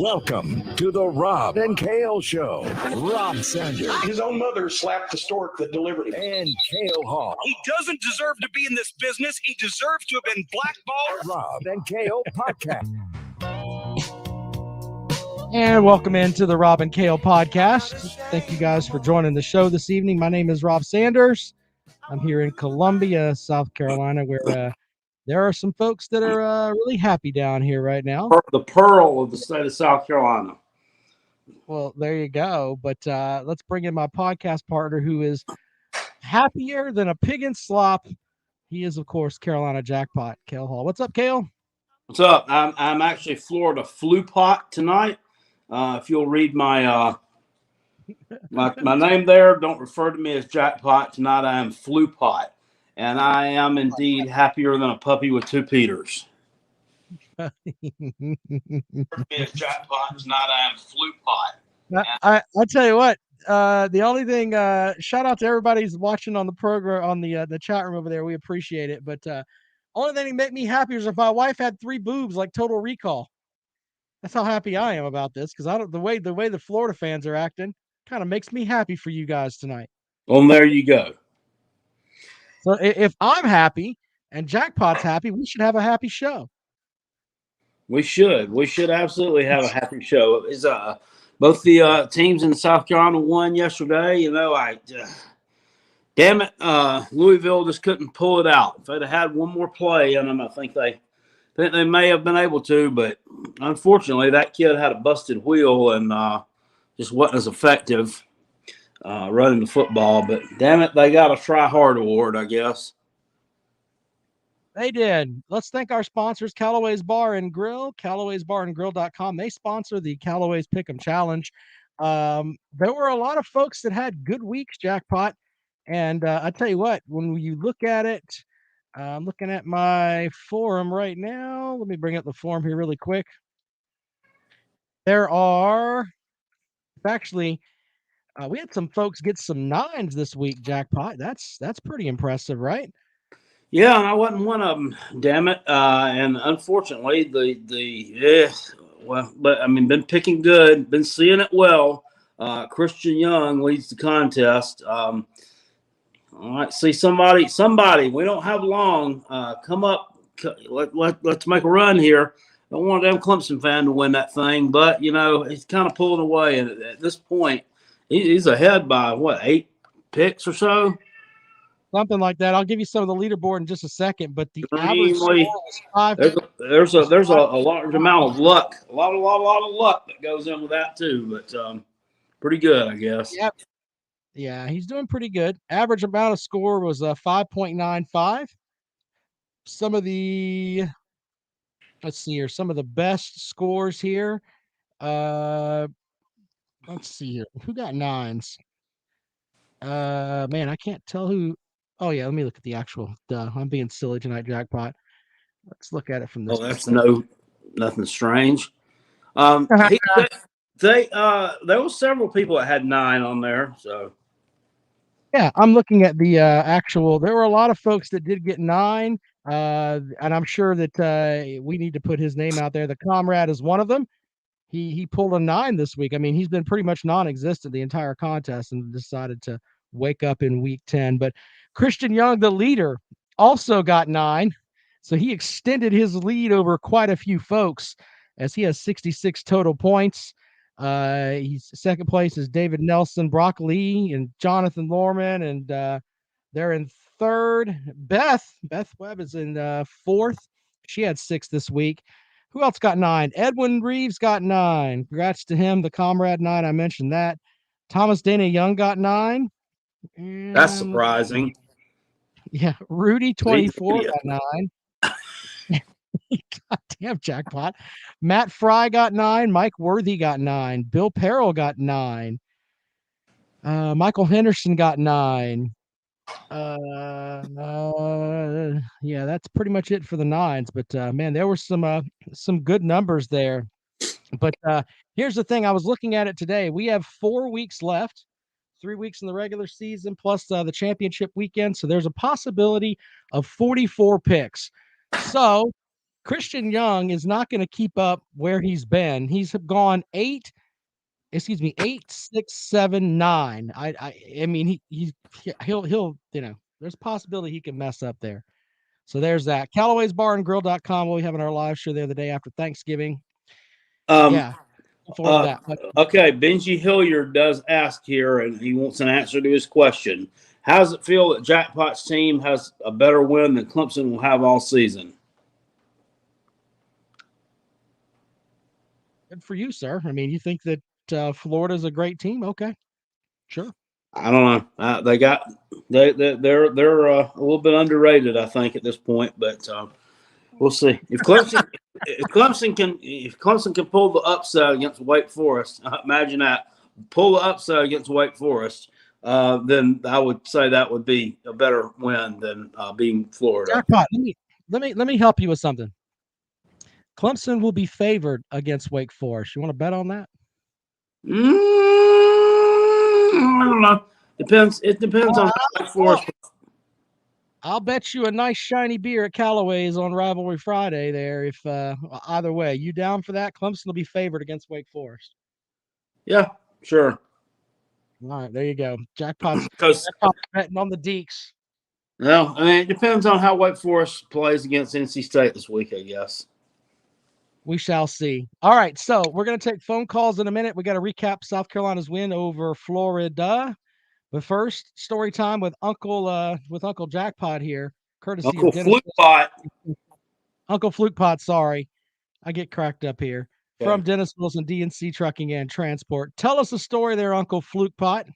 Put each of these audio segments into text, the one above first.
Welcome to the Rob and Kale Show. Rob Sanders. His own mother slapped the stork that delivered him. And Kale Hall. He doesn't deserve to be in this business. He deserves to have been blackballed. Rob and Kale Podcast. And welcome into the Rob and Kale Podcast. Thank you guys for joining the show this evening. My name is Rob Sanders. I'm here in Columbia, South Carolina, where there are some folks that are really happy down here right now. The pearl of the state of South Carolina. Well, there you go. But let's bring in my podcast partner who is happier than a pig in slop. He is, of course, Carolina Jackpot, Kale Hall. What's up, Kale? What's up? I'm actually Florida Flu Pot tonight. If you'll read my my name there, don't refer to me as Jackpot. Tonight I am Flu Pot. And I am indeed happier than a puppy with two Peters. Jackpot, tonight I am Flu Pot. I tell you what, the only thing, shout out to everybody who's watching on the program, on the chat room over there. We appreciate it. But only thing that make me happier is if my wife had 3 boobs like Total Recall. That's how happy I am about this, because the way the Florida fans are acting kind of makes me happy for you guys tonight. Well, there you go. So if I'm happy and Jackpot's happy, we should have a happy show. We should. We should absolutely have a happy show. Is both the teams in South Carolina won yesterday. You know, damn it, Louisville just couldn't pull it out. If they'd have had one more play in them, I think they may have been able to. But unfortunately, that kid had a busted wheel and just wasn't as effective. Running the football, but damn it, they got a try hard award, I guess. They did. Let's thank our sponsors, Callaway's Bar and Grill, Callaway'sBarandGrill.com. They sponsor the Callaway's Pick'em Challenge. There were a lot of folks that had good weeks, Jackpot, and I tell you what, when you look at it, I'm looking at my forum right now. Let me bring up the forum here really quick. There are actually. We had some folks get some 9s this week, Jackpot. That's pretty impressive, right? Yeah, and I wasn't one of them. Damn it! And unfortunately, been picking good, been seeing it well. Christian Young leads the contest. All right, see somebody. We don't have long. Come up. Let's make a run here. I don't want a damn Clemson fan to win that thing, but you know he's kind of pulling away, and at this point. He's ahead by, 8 picks or so? Something like that. I'll give you some of the leaderboard in just a second, but the average score was 5. There's a large amount of luck. A lot of luck that goes in with that too, but pretty good, I guess. Yep. Yeah, he's doing pretty good. Average amount of score was 5.95. Some of the best scores here. Let's see here. Who got 9s? Man, I can't tell who. Oh, yeah. Let me look at the actual. I'm being silly tonight, Jackpot. Let's look at it from this. Oh, that's nothing strange. There were several people that had 9 on there. So, yeah, I'm looking at the actual. There were a lot of folks that did get 9. And I'm sure that we need to put his name out there. The Comrade is one of them. He pulled a 9 this week. I mean, he's been pretty much non-existent the entire contest and decided to wake up in week 10. But Christian Young, the leader, also got 9. So he extended his lead over quite a few folks as he has 66 total points. He's second place is David Nelson, Brock Lee, and Jonathan Lorman. And they're in third. Beth Webb is in fourth. She had 6 this week. Who else got 9? Edwin Reeves got 9. Congrats to him. The Comrade 9, I mentioned that. Thomas Dana Young got 9. And, that's surprising. Yeah, Rudy 24 got 9. Goddamn Jackpot. Matt Fry got 9. Mike Worthy got 9. Bill Perrell got 9. Michael Henderson got 9. Yeah, that's pretty much it for the 9s. But man, there were some good numbers there. But here's the thing: I was looking at it today. We have 4 weeks left, 3 weeks in the regular season, plus the championship weekend. So there's a possibility of 44 picks. So Christian Young is not going to keep up where he's been. He's gone 8, 6, 7, 9. I mean he'll there's a possibility he can mess up there. So there's that. Callaway's Bar and Grill.com. We'll be having our live show there the day after Thanksgiving. Yeah. For that. Okay, Benji Hilliard does ask here, and he wants an answer to his question. How does it feel that Jackpot's team has a better win than Clemson will have all season? Good for you, sir. I mean, you think that Florida's a great team? Okay, sure. I don't know. They're a little bit underrated, I think, at this point. But we'll see if Clemson can pull the upset against Wake Forest. Imagine that, pull the upset against Wake Forest. Then I would say that would be a better win than being Florida. Jackpot, let me help you with something. Clemson will be favored against Wake Forest. You want to bet on that? I don't know. Depends. It depends on Wake Forest. I'll bet you a nice shiny beer at Callaway's on Rivalry Friday there. If either way, you down for that? Clemson will be favored against Wake Forest. Yeah, sure. All right, there you go. Jackpot's betting on the Deeks. Well, I mean, it depends on how Wake Forest plays against NC State this week, I guess. We shall see. All right, so we're going to take phone calls in a minute. We got to recap South Carolina's win over Florida. But first, story time with Uncle Jackpot here, courtesy Uncle of Dennis. Flukepot. Uncle Flukepot, sorry. I get cracked up here. Okay. From Dennis Wilson, DNC Trucking and Transport. Tell us a story there, Uncle Flukepot.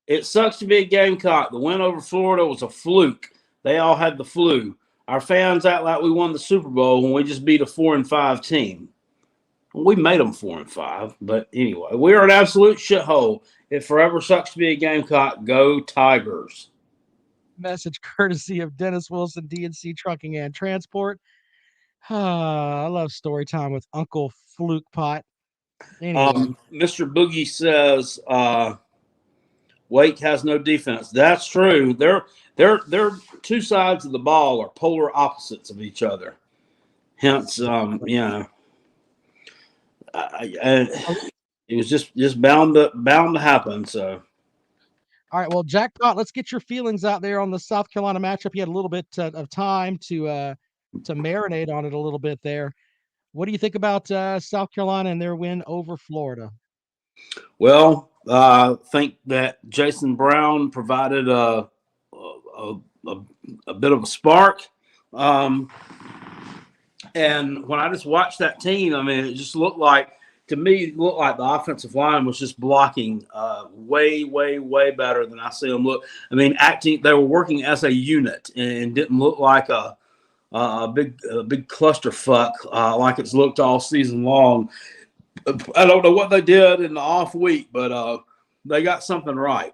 It sucks to be a Gamecock. The win over Florida was a fluke. They all had the flu. Our fans act like we won the Super Bowl when we just beat a 4-5 team. We made them 4-5, but anyway, we are an absolute shithole. It forever sucks to be a Gamecock. Go Tigers. Message courtesy of Dennis Wilson, DNC Trucking and Transport. I love story time with Uncle Flukepot. Anyway. Mr. Boogie says Wake has no defense. That's true. They're two sides of the ball are polar opposites of each other. Hence, it was just bound to happen. So, all right. Well, Jackpot, let's get your feelings out there on the South Carolina matchup. You had a little bit of time to marinate on it a little bit there. What do you think about South Carolina and their win over Florida? Well, I think that Jason Brown provided a bit of a spark. And when I just watched that team, I mean, it just looked like, to me, the offensive line was just blocking way, way, way better than I see them look. I mean, they were working as a unit and didn't look like a big clusterfuck like it's looked all season long. I don't know what they did in the off week, but they got something right.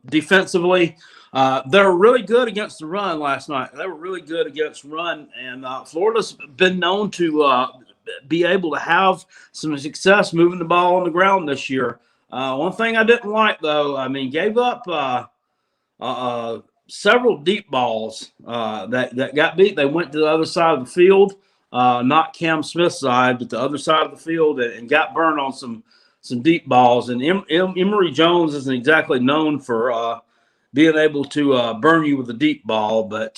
Defensively, they were really good against the run last night. They were really good against run, and Florida's been known to be able to have some success moving the ball on the ground this year. One thing I didn't like, though, I mean, gave up several deep balls that got beat. They went to the other side of the field, not Cam Smith's side, but the other side of the field, and got burned on some deep balls. And Emory Jones isn't exactly known for being able to burn you with a deep ball, but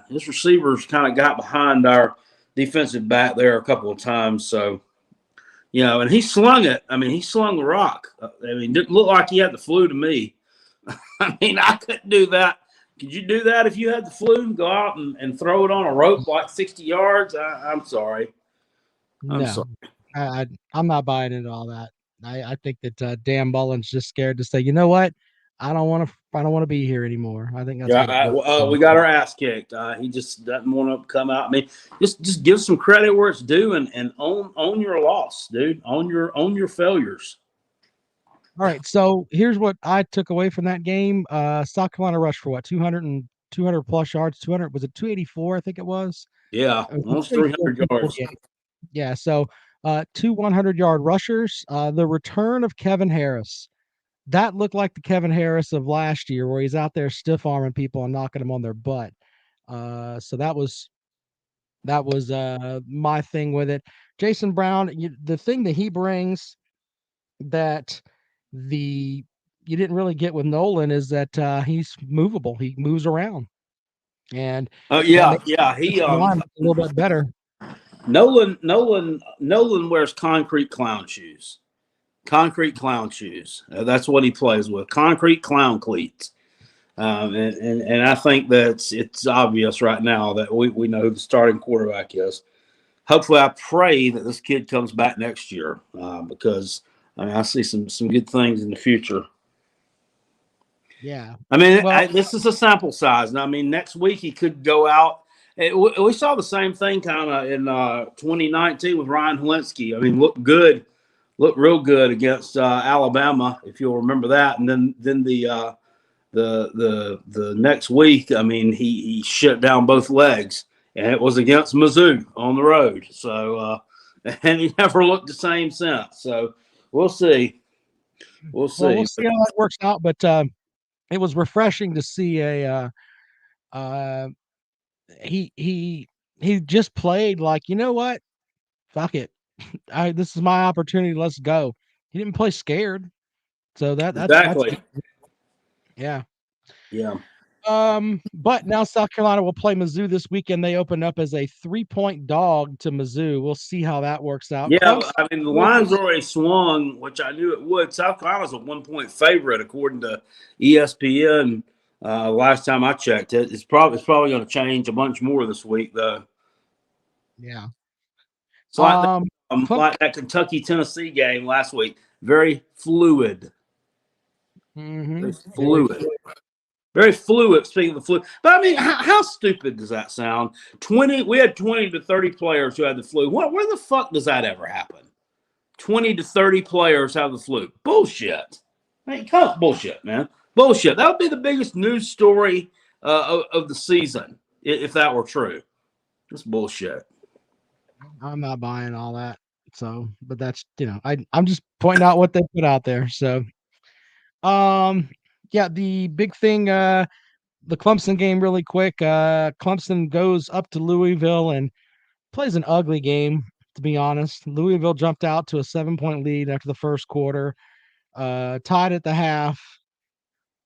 his receivers kind of got behind our defensive back there a couple of times. So, and he slung it. I mean, he slung the rock. I mean, didn't look like he had the flu to me. I mean, I couldn't do that. Could you do that if you had the flu and go out and throw it on a rope like 60 yards? I'm sorry. I'm sorry. I'm not buying into all that. I think that Dan Mullen's just scared to say, you know what? I don't want to be here anymore. I think that's we got our ass kicked. He just doesn't want to come out. I mean, just give some credit where it's due and own your loss, dude. Own your failures. All right. So here's what I took away from that game. South Carolina rushed for what? 200 plus yards. 200 was it 284? I think it was. Yeah, almost 300 yards. Yeah. So 2 100-yard rushers. The return of Kevin Harris. That looked like the Kevin Harris of last year, where he's out there stiff arming people and knocking them on their butt. So that was That was my thing with it. Jason Brown, the thing that he brings that the you didn't really get with Nolan is that he's movable. He moves around, and Oh that yeah, makes yeah. He the line a little bit better. Nolan wears concrete clown shoes. Concrete clown shoes. That's what he plays with. Concrete clown cleats. And I think that it's obvious right now that we know who the starting quarterback is. Hopefully, I pray that this kid comes back next year because I see some good things in the future. Yeah. I mean, Well, this is a sample size. And I mean, next week he could go out. We saw the same thing kind of in 2019 with Ryan Holinsky. I mean, looked real good against Alabama, if you'll remember that. And then the next week, I mean, he shut down both legs, and it was against Mizzou on the road. So, and he never looked the same since. So we'll see. We'll see. well, we'll see how that works out. But it was refreshing to see he just played like, you know what? Fuck it. This is my opportunity. Let's go. He didn't play scared. So that's Exactly. yeah. Yeah. But now South Carolina will play Mizzou this weekend. They open up as a 3-point dog to Mizzou. We'll see how that works out. Yeah, Clemson, I mean the line's already swung, which I knew it would. South Carolina's a 1-point favorite according to ESPN. Last time I checked it, it's probably going to change a bunch more this week though. yeah. It's like Clemson, that Kentucky Tennessee game last week. Very fluid. Very fluid. Very fluid. Speaking of the flu, but I mean, how stupid does that sound? We had 20 to 30 players who had the flu. Where the fuck does that ever happen? 20 to 30 players have the flu. Bullshit. Hey, bullshit, man. Bullshit. That would be the biggest news story of the season if that were true. It's bullshit. I'm not buying all that. So, but that's I'm just pointing out what they put out there. So, yeah, the big thing, the Clemson game, really quick. Clemson goes up to Louisville and plays an ugly game. To be honest, Louisville jumped out to a 7-point lead after the first quarter, tied at the half.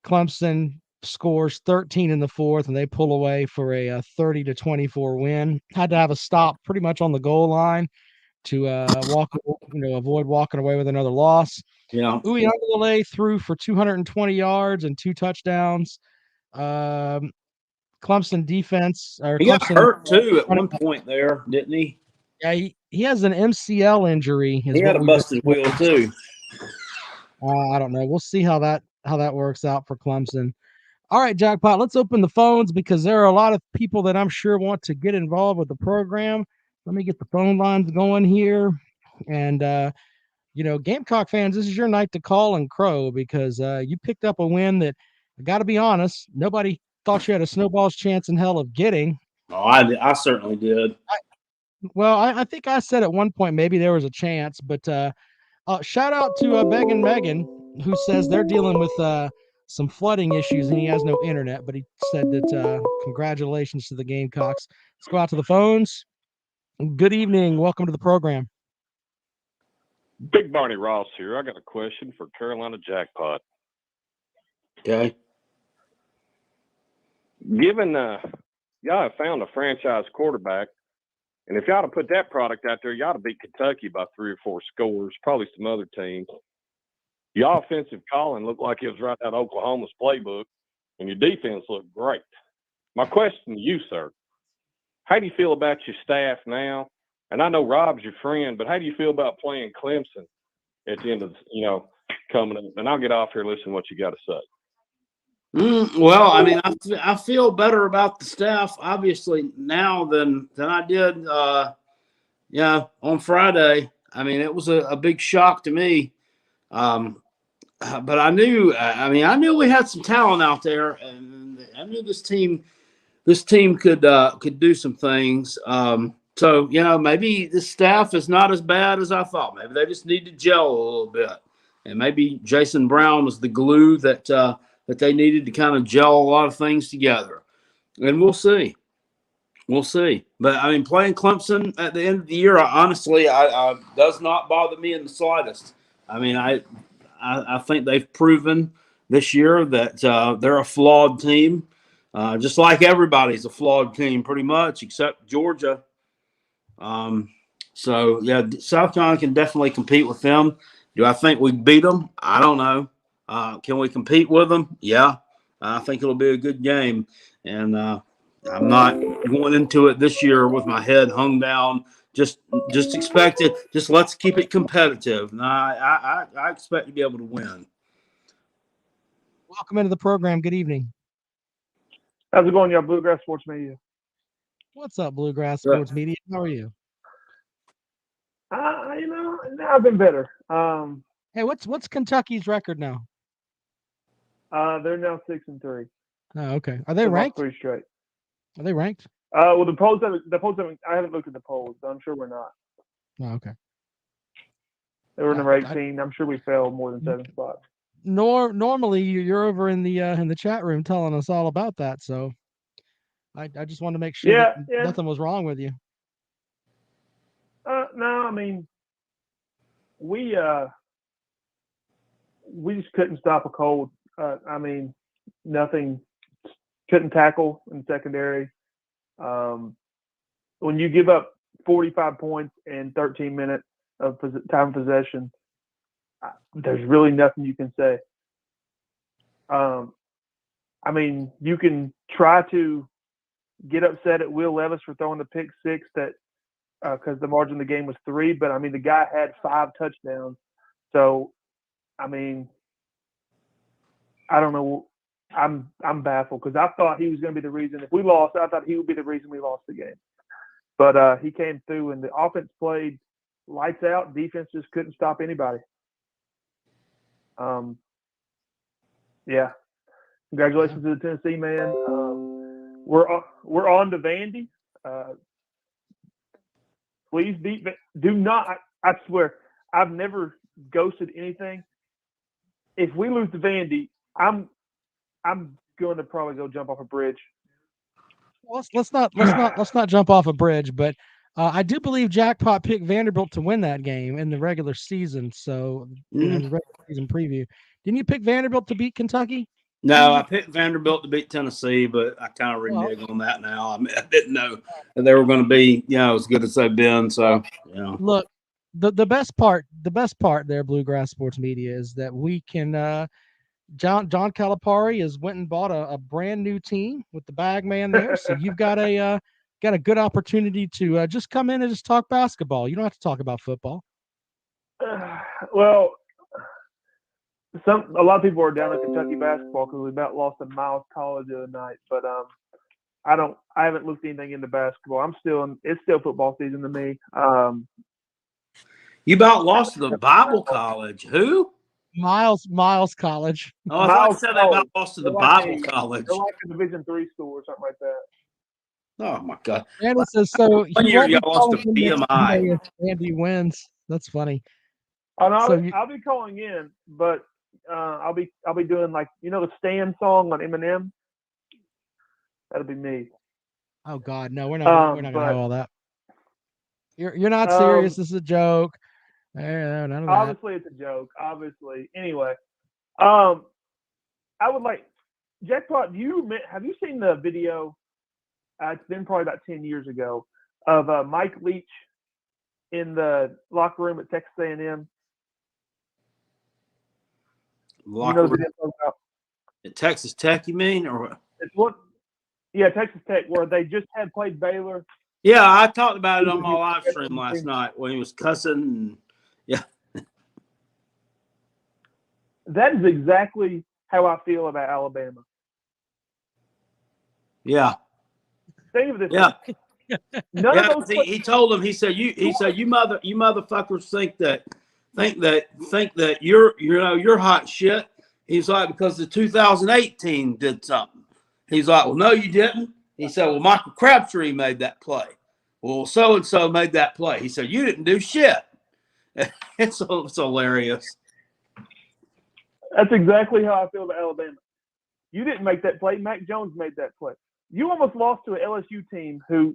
Clemson scores 13 in the fourth, and they pull away for a 30-24 win. Had to have a stop pretty much on the goal line to avoid walking away with another loss. Yeah. Uiagalelei threw for 220 yards and 2 touchdowns. Clemson defense, or He Clemson, got hurt too at one point there, didn't he? Yeah, he has an MCL injury. He had a busted wheel too. I don't know. We'll see how that works out for Clemson. All right, Jackpot, let's open the phones because there are a lot of people that I'm sure want to get involved with the program. Let me get the phone lines going here. And, Gamecock fans, this is your night to call and crow because you picked up a win that, I got to be honest, nobody thought you had a snowball's chance in hell of getting. Oh, I certainly did. I think I said at one point maybe there was a chance, but shout out to Megan Megan, who says they're dealing with some flooding issues and he has no internet, but he said that congratulations to the Gamecocks. Let's go out to the phones. Good evening. Welcome to the program. Big Barney Ross here. I got a question for Carolina Jackpot. Okay. Given y'all have found a franchise quarterback, and if y'all to put that product out there, y'all to beat Kentucky by 3 or 4 scores, probably some other teams. Your offensive calling looked like it was right out of Oklahoma's playbook, and your defense looked great. My question to you, sir, how do you feel about your staff now? And I know Rob's your friend, but how do you feel about playing Clemson at the end of, coming up? And I'll get off here and listen to what you got to say. Well, I mean, I feel better about the staff, obviously, now than I did, on Friday. I mean, it was a big shock to me. But I knew we had some talent out there, and I knew this team could do some things. So, maybe the staff is not as bad as I thought. Maybe they just need to gel a little bit. And maybe Jason Brown was the glue that they needed to kind of gel a lot of things together. And we'll see. We'll see. But I mean, playing Clemson at the end of the year, honestly, I does not bother me in the slightest. I mean, I think they've proven this year that they're a flawed team, just like everybody's a flawed team, pretty much, except Georgia. So yeah, South Carolina can definitely compete with them. Do I think we beat them? I don't know. Can we compete with them? Yeah, I think it'll be a good game, and I'm not going into it this year with my head hung down. Just expect it. Just let's keep it competitive. And I expect to be able to win. Welcome into the program. Good evening. How's it going, y'all? Bluegrass Sports Media. What's up, Bluegrass Sports Media? How are you? I've been better. Hey, what's Kentucky's record now? They're now 6-3. Oh, okay. Are they They've lost ranked? 3 straight. Are they ranked? Well, the polls haven't. I haven't looked at the polls, but I'm sure we're not. Oh, okay. They were number 18. I'm sure we fell more than 7 spots. Normally you're over in the chat room telling us all about that, so I just wanted to make sure that nothing was wrong with you. No, I mean we just couldn't stop a cold. I mean, nothing. Couldn't tackle in secondary. When you give up 45 points in 13 minutes of time possession, there's really nothing you can say. I mean, you can try to get upset at Will Levis for throwing the pick six that because the margin of the game was 3, but I mean the guy had 5 touchdowns. So, I mean, I don't know. I'm baffled because I thought he was going to be the reason. If we lost, I thought he would be the reason we lost the game. But he came through, and the offense played lights out. Defense just couldn't stop anybody. Yeah. Congratulations to the Tennessee man. We're on to Vandy. Please do not. I swear, I've never ghosted anything. If we lose to Vandy, I'm going to probably go jump off a bridge. Well, let's not jump off a bridge, but I do believe Jackpot picked Vanderbilt to win that game in the regular season. So in the regular season preview, didn't you pick Vanderbilt to beat Kentucky? No, I picked Vanderbilt to beat Tennessee, but I kind of renege on that now. I mean, I didn't know that they were going to be, as good as they've been. So, Look, the best part there, Bluegrass Sports Media, is that we can. John Calipari has went and bought a brand new team with the bag man there, so you've got a good opportunity to just come in and just talk basketball. You don't have to talk about football. Well, a lot of people are down at Kentucky basketball because we about lost to Miles College the other night. But I haven't looked anything into basketball. It's still football season to me. You about lost to the Bible College. Who? Miles College. Oh, I thought you said they about lost to the Bible College. They're like a Division III school or something like that. Oh my God! And it says so. One year you lost to BMI. Andy wins. That's funny. I'll be calling in, but I'll be doing like the Stan song on Eminem. That'll be me. Oh God, no, we're not gonna have all that. You're not serious. This is a joke. None of that. Obviously, it's a joke. Obviously. Anyway, I would like Jackpot. Have you seen the video? It's been probably about 10 years ago of Mike Leach in the locker room at Texas A&M. Locker room at Texas Tech, you mean, or it's what? Yeah, Texas Tech, where they just had played Baylor. Yeah, I talked about it on my live stream last night when he was cussing. And, yeah, that is exactly how I feel about Alabama. Yeah. Think of this. Yeah. None of those. He told him. He said, "You motherfuckers think that you're hot shit." He's like, because the 2018 did something. He's like, well, no, you didn't. He said, well, Michael Crabtree made that play. Well, so and so made that play. He said, you didn't do shit. It's hilarious. That's exactly how I feel about Alabama. You didn't make that play. Mac Jones made that play. You almost lost to an LSU team who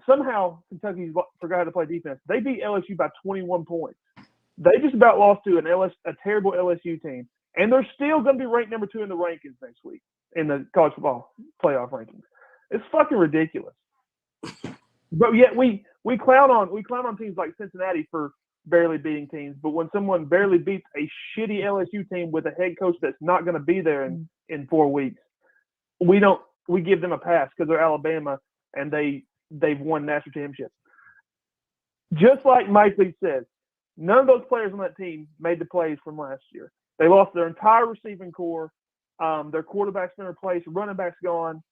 somehow Kentucky forgot how to play defense. They beat LSU by 21 points. They just about lost to a terrible LSU team, and they're still going to be ranked number 2 in the rankings next week in the college football playoff rankings. It's fucking ridiculous. But yet we clown on teams like Cincinnati for barely beating teams. But when someone barely beats a shitty LSU team with a head coach that's not going to be there in 4 weeks, we give them a pass because they're Alabama and they've won national championships. Just like Mike Lee said, none of those players on that team made the plays from last year. They lost their entire receiving core. Their quarterback's been replaced. Running back's gone.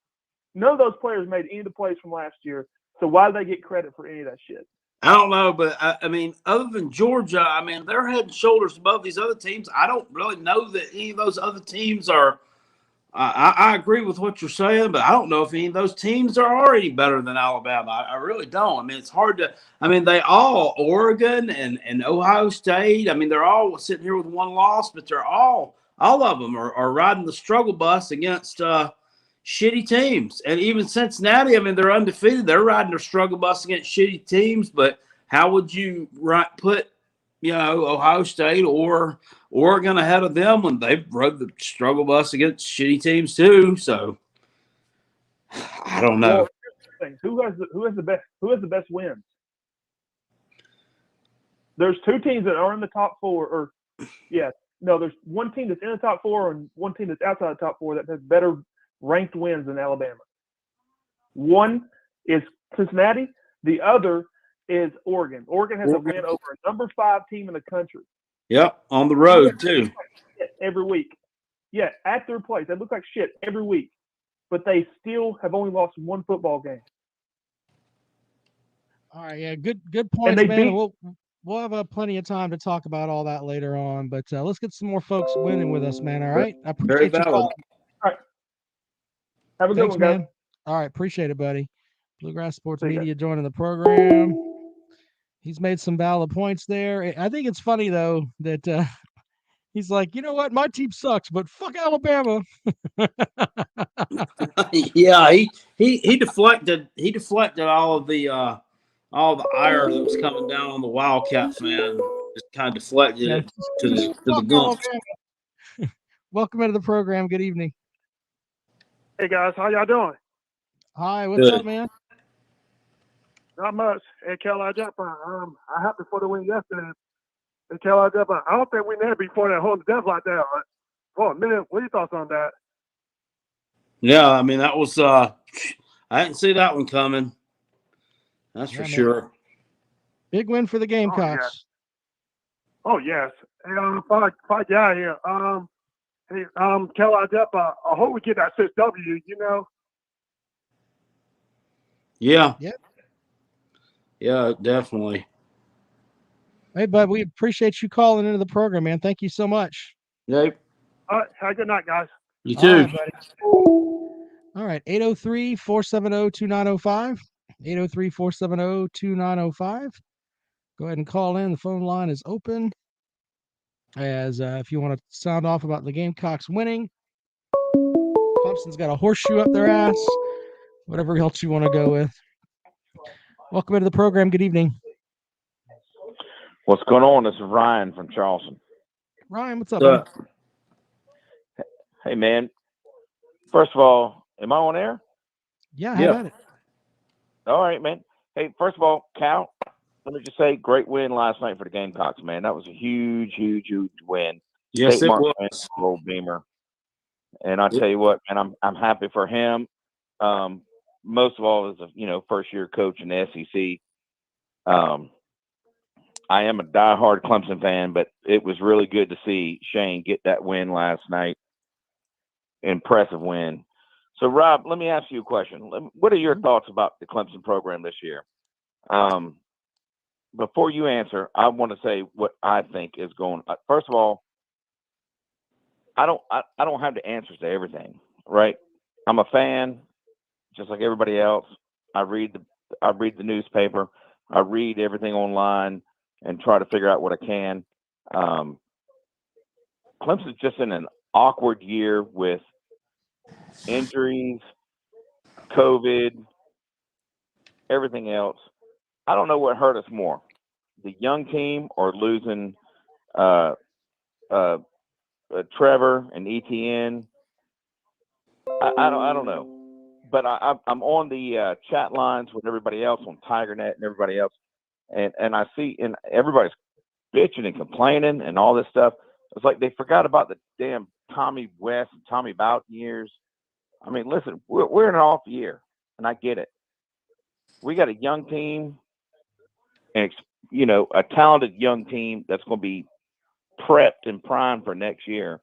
None of those players made any of the plays from last year. So why do they get credit for any of that shit? I don't know, but I mean, other than Georgia, I mean, they're head and shoulders above these other teams. I don't really know that any of those other teams are. I agree with what you're saying, but I don't know if any of those teams are already better than Alabama. I really don't. I mean, it's hard to. I mean, they all Oregon and Ohio State. I mean, they're all sitting here with 1 loss, but they're all of them are riding the struggle bus against shitty teams. And even Cincinnati, I mean, they're undefeated. They're riding their struggle bus against shitty teams. But how would you put, Ohio State or Oregon ahead of them when they've rode the struggle bus against shitty teams too? So I don't know. Well, who has the best wins? There's 2 teams that are in the top 4, there's one team that's in the top 4 and one team that's outside the top 4 that has better ranked wins than Alabama. One is Cincinnati. The other is Oregon. Oregon has a win over a number 5 team in the country. Yep, on the road too. Every week. Yeah, at their place. They look like shit every week. But they still have only lost 1 football game. All right, yeah, good points, man. We'll have plenty of time to talk about all that later on. But let's get some more folks winning with us, man. All right, I appreciate you calling. All right, have a good one, guys. Man. All right, appreciate it, buddy. Bluegrass Sports Media joining the program. He's made some valid points there. I think it's funny though that he's like, you know what, my team sucks, but fuck Alabama. Yeah, he deflected all the ire that was coming down on the Wildcat fan. Just kind of deflected it to the Gumps. Welcome into the program. Good evening. Hey guys, how y'all doing? Hi, what's up, man? Not much. Hey, Carolina Japan. I happy for the win yesterday. Hey, Carolina Japan. I don't think we never before that holding the death like that. Oh man, what are your thoughts on that? Yeah, I mean that was I didn't see that one coming. That's for sure. Big win for the Gamecocks. Oh yes. Hey, fight guy here. Hey, Carolina Japan. I hope we get that 6W. Yeah. Yep. Yeah, definitely. Hey, bud, we appreciate you calling into the program, man. Thank you so much. Yep. All right, have a good night, guys. You too. All right, 803-470-2905. 803-470-2905. Go ahead and call in. The phone line is open. As if you want to sound off about the Gamecocks winning. Clemson's got a horseshoe up their ass. Whatever else you want to go with. Welcome into the program. Good evening. What's going on? This is Ryan from Charleston. Ryan, what's up, man? Hey, man. First of all, am I on air? Yeah, how about it? All right, man. Hey, first of all, Cal, let me just say, great win last night for the Gamecocks, man. That was a huge, huge, huge win. Yes, it was. Old Beamer. And I tell you what, man, I'm happy for him. Most of all, as a first year coach in the SEC. I am a diehard Clemson fan, but it was really good to see Shane get that win last night. Impressive win. So, Rob, let me ask you a question. What are your thoughts about the Clemson program this year? Before you answer, I want to say what I think is going. First of all, I don't have the answers to everything, right? I'm a fan, just like everybody else. I read the newspaper. I read everything online and try to figure out what I can. Clemson's just in an awkward year with injuries, COVID, everything else. I don't know what hurt us more, the young team or losing uh, Trevor and ETN. I don't know. But I'm on the chat lines with everybody else on TigerNet and everybody else, and I see and everybody's bitching and complaining and all this stuff. It's like they forgot about the damn Tommy West and Tommy Boughton years. I mean, listen, we're in an off year, and I get it. We got a young team, and a talented young team that's going to be prepped and primed for next year.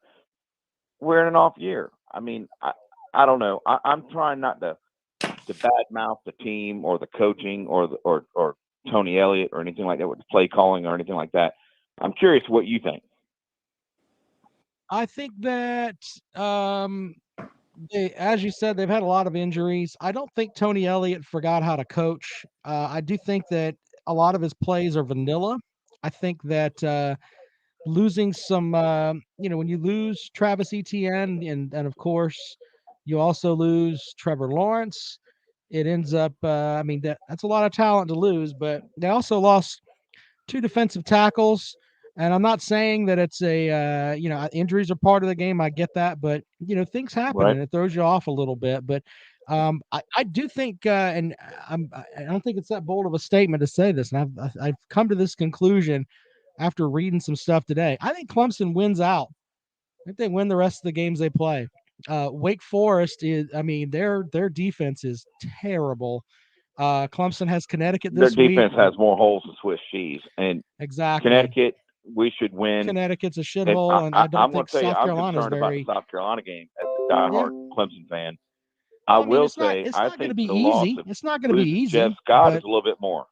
We're in an off year. I mean, I don't know. I'm trying not to badmouth the team or the coaching or Tony Elliott or anything like that with the play calling or anything like that. I'm curious what you think. I think that, as you said, they've had a lot of injuries. I don't think Tony Elliott forgot how to coach. I do think that a lot of his plays are vanilla. I think that losing some, when you lose Travis Etienne and of course you also lose Trevor Lawrence, it ends up, that's a lot of talent to lose, but they also lost 2 defensive tackles. And I'm not saying that it's injuries are part of the game. I get that, but things happen Right. and it throws you off a little bit. But I do think, and I don't think it's that bold of a statement to say this, and I've come to this conclusion after reading some stuff today. I think Clemson wins out. I think they win the rest of the games they play. Wake Forest their defense is terrible. Clemson has Connecticut Their this week. defense has more holes than Swiss cheese, and Exactly. Connecticut, we should win. Connecticut's a shithole, and I don't think South Carolina's concerned very. about the South Carolina game as a diehard Clemson fan. I will say, it's I not going to think be the loss easy. of It's not going to be losing easy. Jeff Scott but, is a little bit more.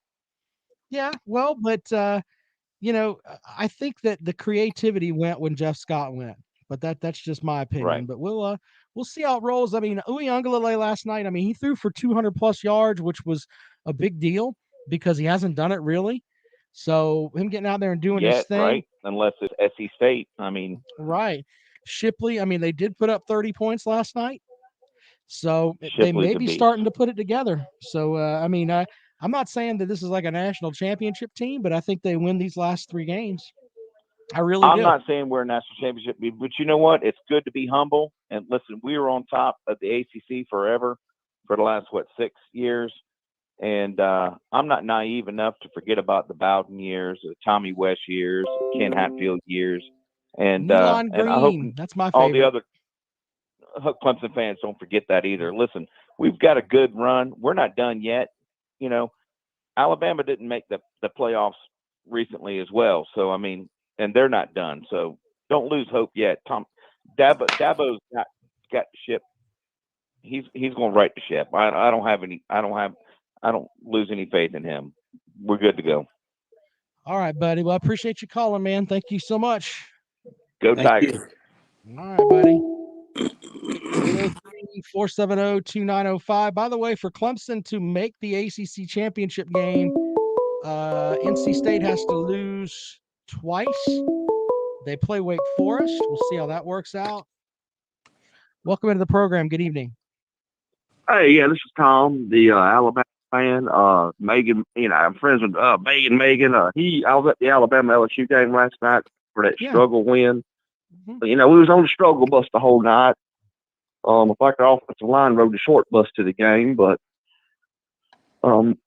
Yeah, well, but I think that the creativity went when Jeff Scott went, but that's just my opinion. Right. But we'll see how it rolls. I mean, Uyunglele last night, he threw for 200 plus yards, which was a big deal because he hasn't done it really. So him getting out there and doing his thing, right? Unless it's SC State. right. Shipley, they did put up 30 points last night. So Shipley's they may be beast. starting to put it together. So, I'm not saying that this is like a national championship team, but I think they win these last 3 games. I really do. I'm not saying we're a national championship, but you know what? It's good to be humble. And listen, we were on top of the ACC forever for the last, 6 years. And I'm not naive enough to forget about the Bowden years, the Tommy West years, Ken Hatfield years. And Nealon Green, and I hope that's my favorite. all the other Clemson fans don't forget that either. Listen, we've got a good run. We're not done yet. Alabama didn't make the playoffs recently as well. So, and they're not done. So don't lose hope yet. Dabo's got the ship. He's going to right the ship. I don't lose any faith in him. We're good to go. All right, buddy. Well, I appreciate you calling, man. Thank you so much. Go Tigers. All right, buddy. 470-2905. By the way, for Clemson to make the ACC championship game, NC State has to lose twice. They play Wake Forest. We'll see how that works out. Welcome into the program. Good evening. Hey, yeah, this is Tom, the Alabama fan. Megan, I'm friends with Megan. I was at the Alabama LSU game last night for that struggle win. Mm-hmm. We was on the struggle bus the whole night. In fact, our offensive line rode the short bus to the game, but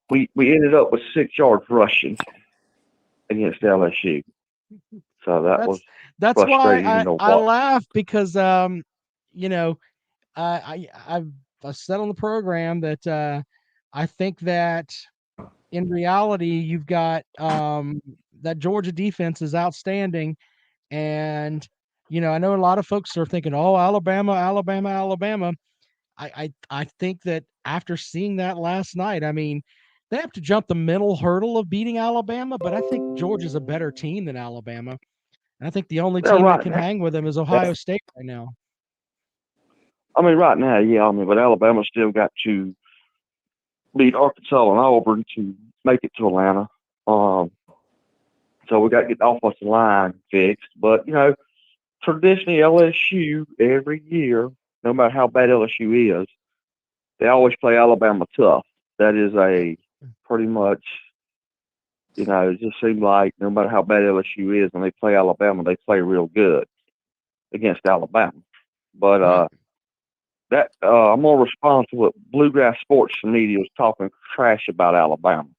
we ended up with 6 yards rushing against LSU. So that's why I watch. laugh because I've said on the program that I think that in reality you've got that Georgia defense is outstanding, and I know a lot of folks are thinking, oh, Alabama. I think that after seeing that last night, they have to jump the mental hurdle of beating Alabama, but I think Georgia's a better team than Alabama. And I think the only team that can hang with them is Ohio State right now. Right now, yeah. But Alabama still got to beat Arkansas and Auburn to make it to Atlanta. So we got to get the offensive line fixed. But, traditionally LSU every year, no matter how bad LSU is, they always play Alabama tough. That is a pretty much, it just seemed like no matter how bad LSU is, when they play Alabama, they play real good against Alabama. But that I'm gonna respond to what Bluegrass Sports Media was talking trash about Alabama.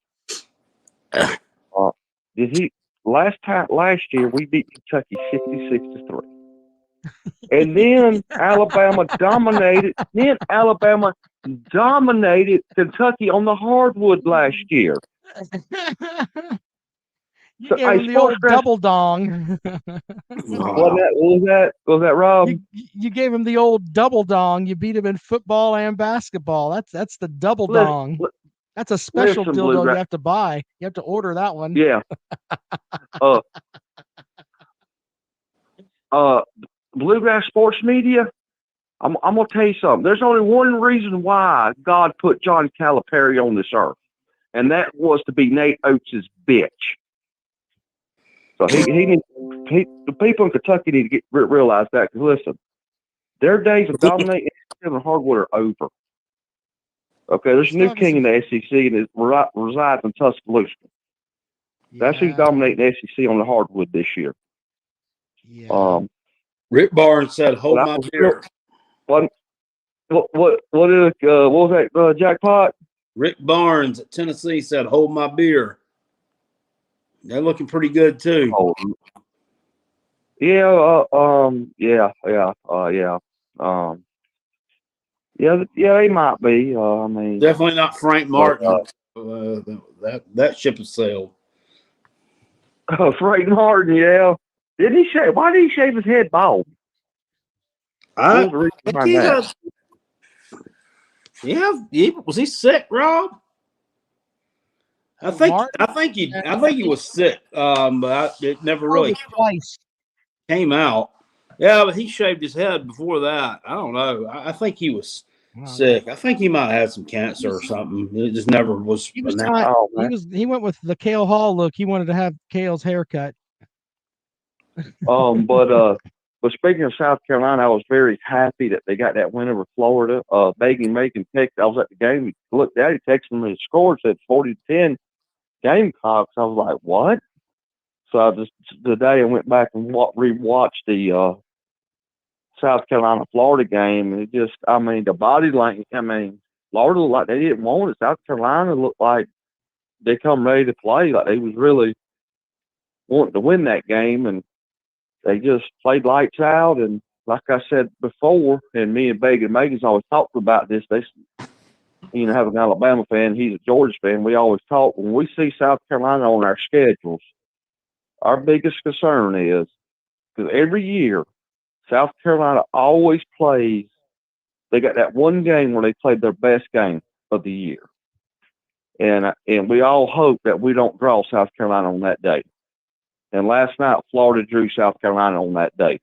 Last year we beat Kentucky 66-3. And then Alabama dominated Kentucky on the hardwood last year. You gave him the old double dong. What was that, Rob? You gave him the old double dong. You beat him in football and basketball. That's the double dong. That's a special dildo you have to buy. You have to order that one. Yeah. Bluegrass Sports Media, I'm gonna tell you something. There's only one reason why God put John Calipari on this earth, and that was to be Nate Oates' bitch. So the people in Kentucky need to realize that. Because listen, their days of dominating and hardwood are over. Okay, there's a new king in the SEC, and it resides in Tuscaloosa. That's who's dominating the SEC on the hardwood this year. Yeah. Rick Barnes said, "Hold my beer." What was that, Jackpot? Rick Barnes at Tennessee said, "Hold my beer." They're looking pretty good too. Yeah, they might be. I mean, definitely not Frank Martin. That ship has sailed. Frank Martin, yeah. Didn't he shave? Why did he shave his head bald? Was he sick, Rob? I think he was sick. But it never really came out. Yeah, but he shaved his head before that. I don't know. I think he was sick. I think he might have had some cancer or something. It just never was. He went with the Cale Hall look. He wanted to have Cale's haircut. But speaking of South Carolina, I was very happy that they got that win over Florida. Megan texted. I was at the game. He looked at it, he texted me the score, said 40-10 Gamecocks. I was like, what? So today I went back and rewatched the South Carolina Florida game, and the body language. Florida looked like they didn't want it. South Carolina looked like they come ready to play, like they was really wanting to win that game, and they just played lights out. And like I said before, and me and Megan's always talked about this. They, have an Alabama fan, he's a Georgia fan. We always talk when we see South Carolina on our schedules. Our biggest concern is because every year South Carolina always plays. They got that one game where they played their best game of the year, and we all hope that we don't draw South Carolina on that day. And last night, Florida drew South Carolina on that day.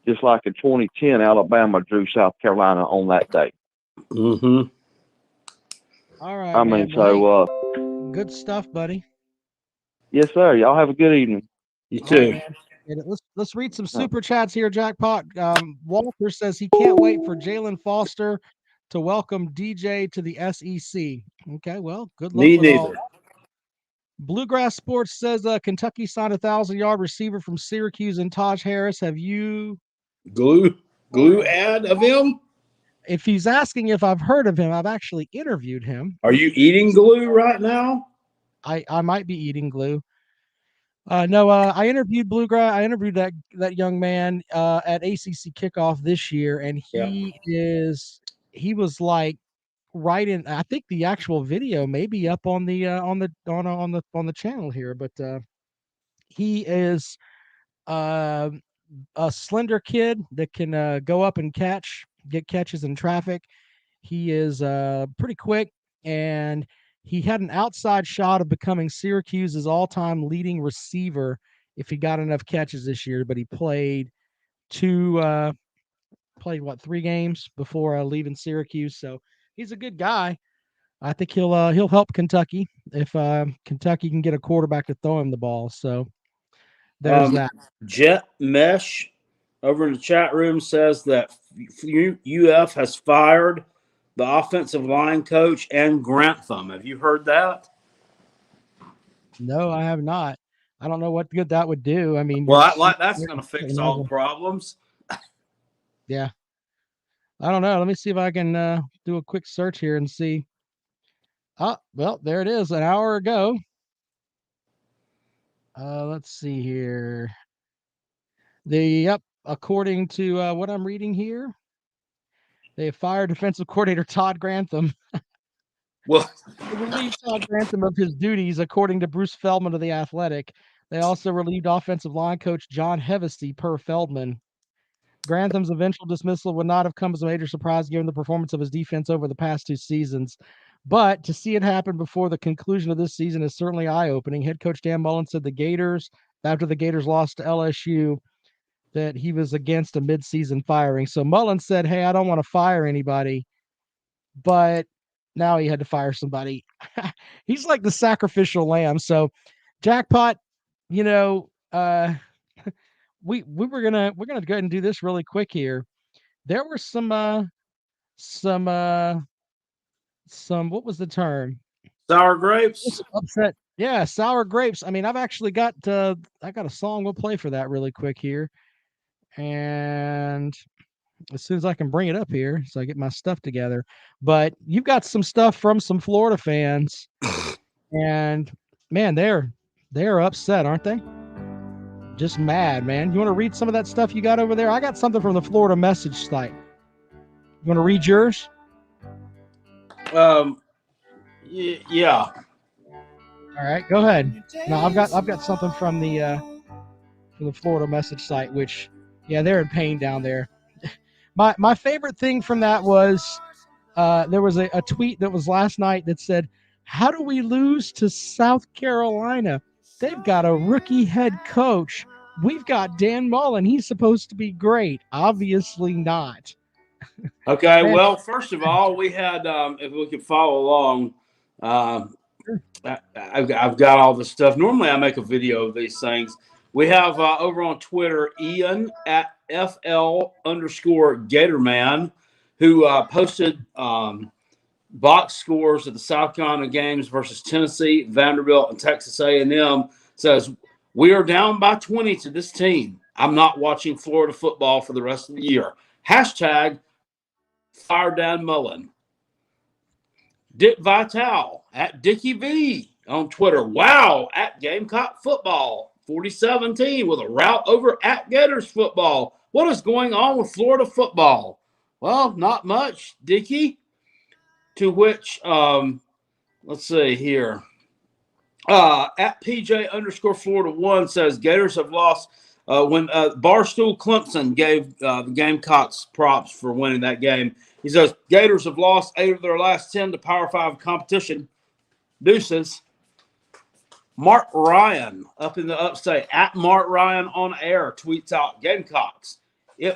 Just like in 2010, Alabama drew South Carolina on that day. Mm-hmm. All right. Good stuff, buddy. Yes, sir. Y'all have a good evening. You too. Right, let's read some super chats here, Jackpot. Walter says he can't wait for Jalen Foster to welcome DJ to the SEC. Okay, well, good luck with all. Bluegrass Sports says Kentucky signed a 1,000-yard receiver from Syracuse and Taj Harris. Have you glue ad of him? If he's asking if I've heard of him, I've actually interviewed him. Are you eating glue right now? I might be eating glue. No, I interviewed Bluegrass. I interviewed that young man at ACC kickoff this year, and he was like right in. I think the actual video may be up on the channel here, but he is a slender kid that can go up and get catches in traffic. He is pretty quick, and he had an outside shot of becoming Syracuse's all-time leading receiver if he got enough catches this year, but he played 3 games before leaving Syracuse. So he's a good guy. I think he'll help Kentucky if Kentucky can get a quarterback to throw him the ball. So there's that. Jet Mesh over in the chat room says that UF has fired the offensive line coach, and Grantham. Have you heard that? No, I have not. I don't know what good that would do. I mean, Well, that's going to fix all the problems. Yeah. I don't know. Let me see if I can do a quick search here and see. Oh, well, there it is. An hour ago. Let's see here. According to what I'm reading here, they fired defensive coordinator Todd Grantham. Well, They relieved Todd Grantham of his duties, according to Bruce Feldman of The Athletic. They also relieved offensive line coach John Hevesty, per Feldman. Grantham's eventual dismissal would not have come as a major surprise given the performance of his defense over the past 2 seasons. But to see it happen before the conclusion of this season is certainly eye-opening. Head coach Dan Mullen said after the Gators lost to LSU, that he was against a midseason firing. So Mullen said, hey, I don't want to fire anybody, but now he had to fire somebody. He's like the sacrificial lamb. So jackpot, you know, we're gonna go ahead and do this really quick here. There were some what was the term? Sour grapes. Upset. Yeah, sour grapes. I mean, I've actually got I got a song. We'll play for that really quick here. And as soon as I can bring it up here, so I get my stuff together. But you've got some stuff from some Florida fans, and man, they're upset, aren't they? Just mad, man. You want to read some of that stuff you got over there? I got something from the Florida message site. You want to read yours? Yeah. All right, go ahead. No, I've got something from the Florida message site, which, yeah, they're in pain down there. My favorite thing from that was there was a tweet that was last night that said, "How do we lose to South Carolina? They've got a rookie head coach. We've got Dan Mullen. He's supposed to be great. Obviously not." Okay. Well, first of all, we had, if we could follow along, I've got all this stuff. Normally I make a video of these things. We have over on Twitter, Ian at FL_Gatorman, who posted box scores of the South Carolina games versus Tennessee, Vanderbilt, and Texas A&M. Says, we are down by 20 to this team. I'm not watching Florida football for the rest of the year. Hashtag fire Dan Mullen. Dick Vitale at Dickie V on Twitter. Wow, at Gamecock Football 4017 with a route over at Gators Football. What is going on with Florida football? Well, not much, Dickie. To which, let's see here. At PJ_Florida1 says Gators have lost when Barstool Clemson gave the Gamecocks props for winning that game. He says Gators have lost 8 of their last 10 to Power 5 competition. Deuces. Mark Ryan up in the upstate at Mark Ryan on air tweets out Gamecocks.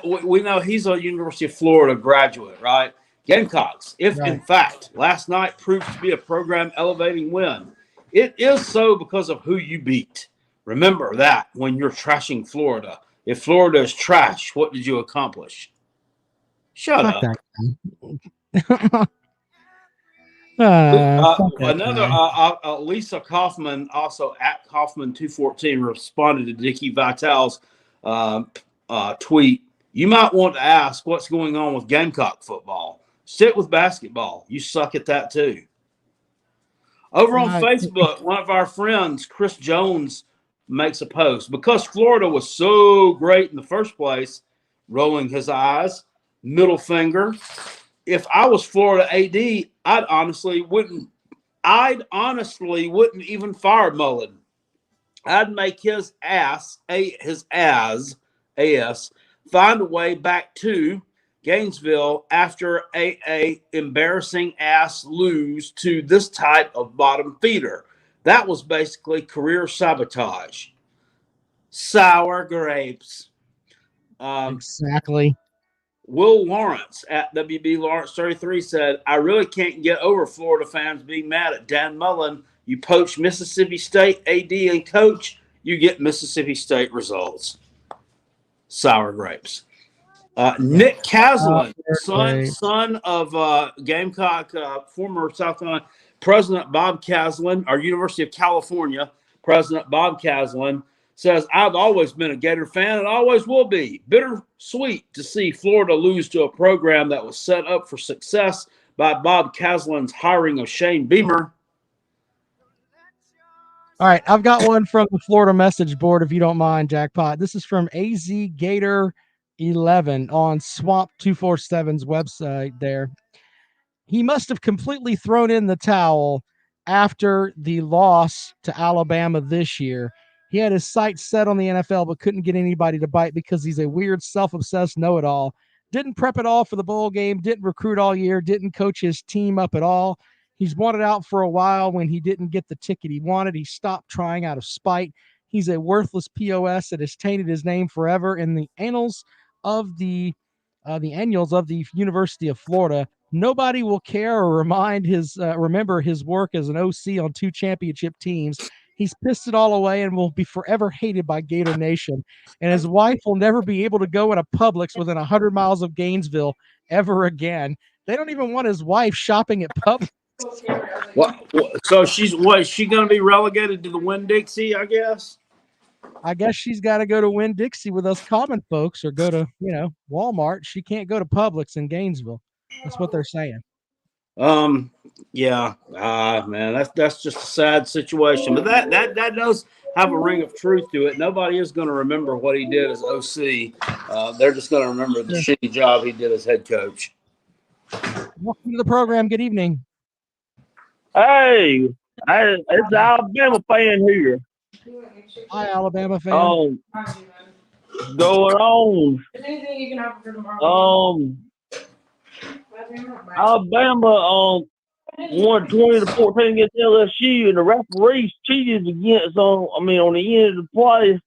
We know he's a University of Florida graduate, right? Gamecocks, if in fact last night proved to be a program elevating win, it is so because of who you beat. Remember that when you're trashing Florida. If Florida is trash, what did you accomplish? Shut up. Lisa Kaufman, also at Kaufman214, responded to Dickie Vitale's tweet. You might want to ask what's going on with Gamecock football. Sit with basketball. You suck at that too. Over on Facebook, one of our friends, Chris Jones, makes a post. Because Florida was so great in the first place, rolling his eyes, middle finger. If I was Florida AD, I'd honestly wouldn't even fire Mullen. I'd make his ass find a way back to Gainesville after a embarrassing ass lose to this type of bottom feeder. That was basically career sabotage. Sour grapes. Exactly. Will Lawrence at WB Lawrence 33 said, I really can't get over Florida fans being mad at Dan Mullen. You poach Mississippi State AD and coach, you get Mississippi State results. Sour grapes. Nick Caslin, great. son of Gamecock, former South Carolina President Bob Caslin, our University of California President Bob Caslin, says, I've always been a Gator fan and always will be. Bittersweet to see Florida lose to a program that was set up for success by Bob Caslin's hiring of Shane Beamer. All right, I've got one from the Florida message board, if you don't mind, Jackpot. This is from AZ Gator 11 on Swamp 247's website there. He must have completely thrown in the towel after the loss to Alabama this year. He had his sights set on the NFL, but couldn't get anybody to bite because he's a weird, self-obsessed know-it-all. Didn't prep at all for the bowl game, didn't recruit all year, didn't coach his team up at all. He's wanted out for a while. When he didn't get the ticket he wanted, he stopped trying out of spite. He's a worthless POS that has tainted his name forever in the annals of the annuals of the University of Florida. Nobody will care or remember his work as an OC on 2 championship teams. He's pissed it all away and will be forever hated by Gator Nation. And his wife will never be able to go in a Publix within 100 miles of Gainesville ever again. They don't even want his wife shopping at Publix. So is she going to be relegated to the Winn-Dixie, I guess? I guess she's got to go to Winn-Dixie with us common folks, or go to, Walmart. She can't go to Publix in Gainesville. That's what they're saying. Yeah. Man, that's just a sad situation. But that does have a ring of truth to it. Nobody is going to remember what he did as OC. They're just going to remember the shitty job he did as head coach. Welcome to the program. Good evening. Hey, it's the Alabama fan here. Hi, Alabama fan. Going on. Alabama won 20-14 against LSU, and the referees cheated against on the end of the play.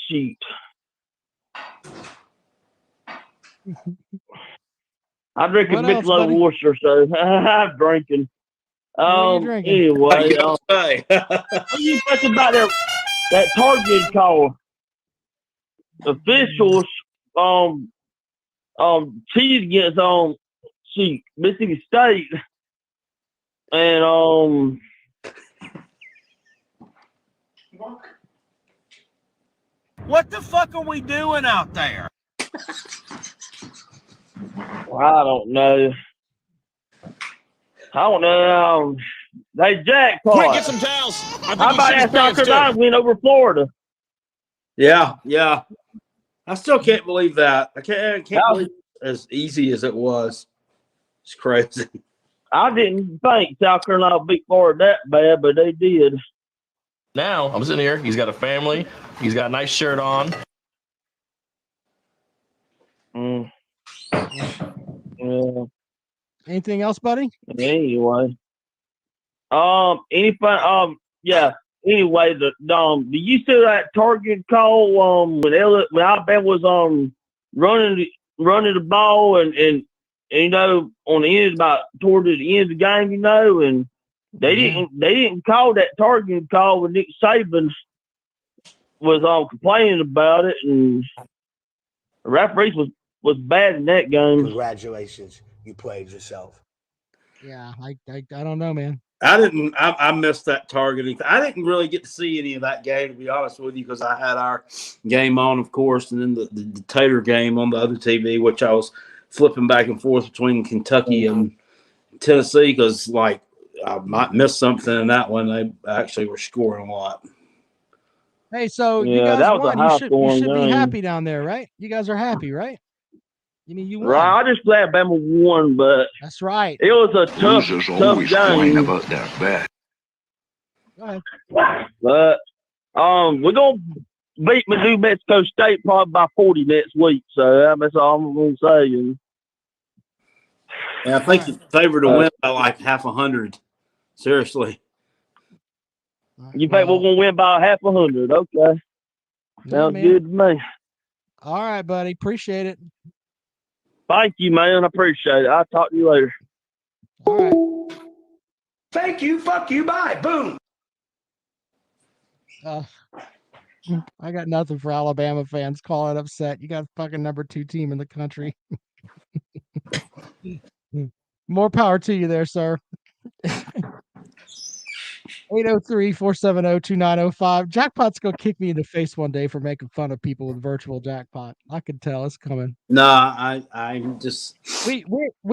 Shoot. I drink a big low Worcester, so I'm drinking. Anyway, what do you think about that target call? Officials cheated against Mississippi State, and What the fuck are we doing out there? I don't know. They jackpot. Quick, get some towels. How about that South Carolina win over Florida? Yeah. I still can't believe that. I can't believe it as easy as it was. It's crazy. I didn't think South Carolina beat Florida that bad, but they did. Now, I'm sitting here. He's got a family. He's got a nice shirt on. Yeah. Anything else, buddy? Anyway. Yeah. Anyway, do you see that target call when Alabama was running the ball and on the end toward the end of the game, and they didn't call that target call when Nick Saban was complaining about it, and the referees was bad in that game. Congratulations, you played yourself. Yeah, I don't know, man. I missed that targeting. I didn't really get to see any of that game, to be honest with you, because I had our game on, of course, and then the Tater game on the other TV, which I was flipping back and forth between Kentucky and Tennessee, because I might miss something in that one. They actually were scoring a lot. Hey, so you guys won. You should be happy down there, right? You guys are happy, right? You mean you won? Right, I just glad Bama won, but that's right. It was a tough game. About that bad. Go ahead. But we're gonna beat New Mexico State probably by 40 next week. So that's all I'm gonna say. And I think you're favored to win by like 100. Seriously. You think we're gonna win by 100? Okay. Sounds good to me. All right, buddy. Appreciate it. Thank you, man. I appreciate it. I'll talk to you later. All right. Thank you. Fuck you. Bye. Boom. I got nothing for Alabama fans calling upset. You got fucking number 2 team in the country. More power to you there, sir. 803-470-2905. Jackpot's gonna kick me in the face one day for making fun of people with virtual jackpot. I can tell it's coming. Nah, I'm just We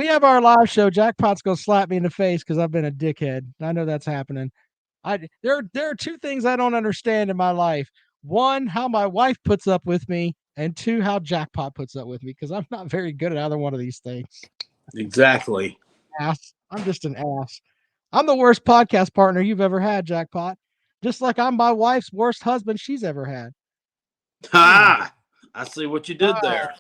have our live show. Jackpot's gonna slap me in the face because I've been a dickhead. I know that's happening. There are 2 things I don't understand in my life. 1, how my wife puts up with me, and 2, how Jackpot puts up with me, because I'm not very good at either one of these things. exactly. Ass. I'm just an ass. I'm the worst podcast partner you've ever had, Jackpot. Just like I'm my wife's worst husband she's ever had. Ha! I see what you did there.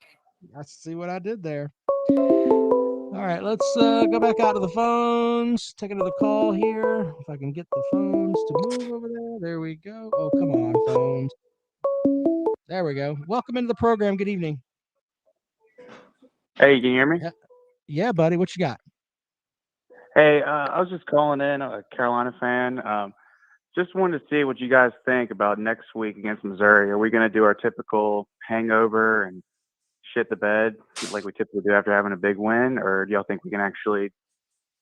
I see what I did there. All right, let's go back out to the phones. Take another call here. If I can get the phones to move over there. There we go. Oh, come on, phones. There we go. Welcome into the program. Good evening. Hey, can you hear me? Yeah, buddy. What you got? Hey, I was just calling in, a Carolina fan. Just wanted to see what you guys think about next week against Missouri. Are we going to do our typical hangover and shit the bed like we typically do after having a big win, or do y'all think we can actually,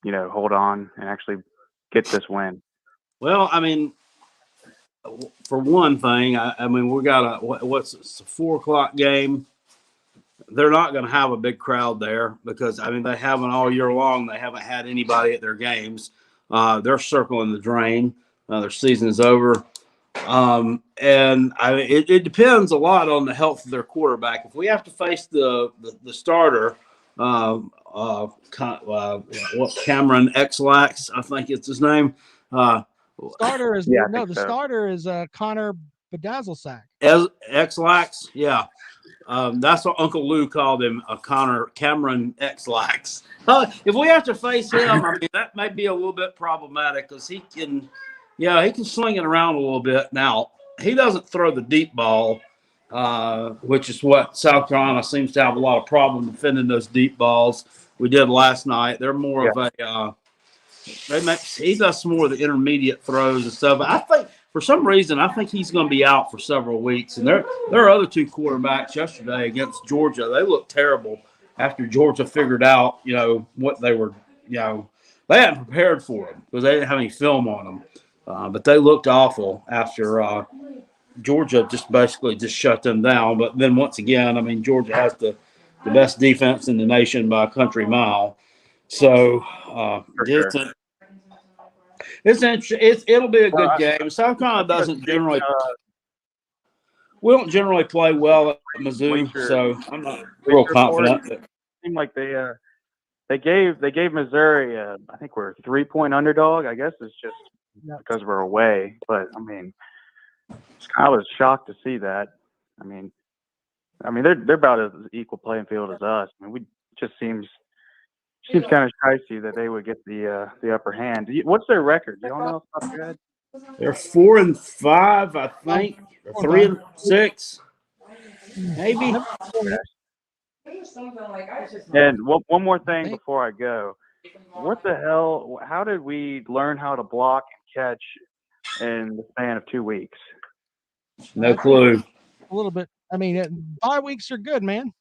hold on and actually get this win? Well, I mean, for one thing, I mean, we got it's a 4:00 game. They're not going to have a big crowd there because, I mean, they haven't all year long. They haven't had anybody at their games. They're circling the drain. Their season is over. And I mean, it depends a lot on the health of their quarterback. If we have to face the starter, Cameron X-Lax, I think it's his name. Starter is Yeah, the starter is Connor Bedazzlesack. X-Lax, yeah. That's what Uncle Lou called him, Cameron X-Lax. If we have to face him, I mean, that might be a little bit problematic because he can swing it around a little bit. Now, he doesn't throw the deep ball, which is what South Carolina seems to have a lot of problem defending those deep balls. We did last night. They're more of a he does some more of the intermediate throws and stuff. But I think for some reason, I think he's going to be out for several weeks. And there are other 2 quarterbacks yesterday against Georgia. They looked terrible after Georgia figured out, what they were, they hadn't prepared for them because they didn't have any film on them. But they looked awful after Georgia basically shut them down. But then once again, I mean, Georgia has the best defense in the nation by a country mile. So it'll be a good game. South Carolina doesn't generally we don't generally play well at Mizzou, so I'm not real confident. It seemed like they gave Missouri I think we're a 3-point underdog. I guess it's just because we're away, but I mean, I was shocked to see that. I mean they're about as equal playing field as us. I mean, just seems kind of shicey that they would get the upper hand. What's their record? You don't know off your head? They're 4-5, I think, or 3-6, maybe. And one more thing before I go. What the hell? How did we learn how to block and catch in the span of 2 weeks? No clue. A little bit. I mean, bye weeks are good, man.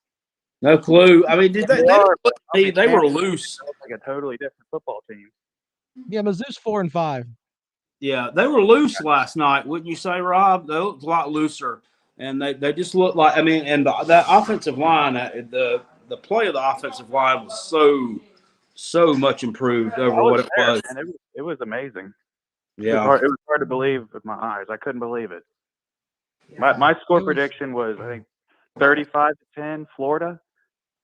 No clue. I mean, they were loose. Like a totally different football team. Yeah, Mizzou's 4-5. Yeah, they were loose last night, wouldn't you say, Rob? They looked a lot looser, and they just looked like. I mean, and that offensive line, the play of the offensive line was so much improved over what it was. And it was amazing. Yeah, it was hard to believe with my eyes. I couldn't believe it. My score prediction was, I think, 35-10 Florida.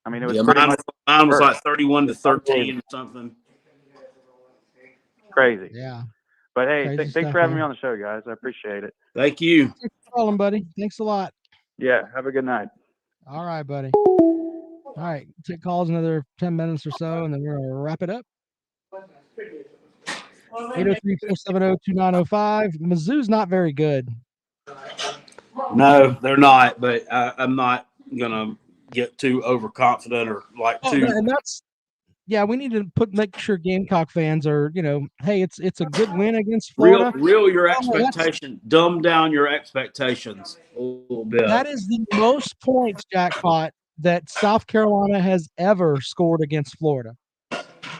I mean, it was mine was like 31-13 or something. Crazy. Yeah. But hey, thanks for having me on the show, guys. I appreciate it. Thank you. Thanks for calling, buddy. Thanks a lot. Yeah. Have a good night. All right, buddy. All right. Take calls another 10 minutes or so, and then we're going to wrap it up. 803-470-2905. Mizzou's not very good. No, they're not, but I'm not going to get too overconfident or like too. And yeah, we need to make sure Gamecock fans are, hey, it's a good win against Real, Florida. real your Oh, expectation. Dumb down your expectations a little bit. that is the most points, Jackpot, that South Carolina has ever scored against Florida,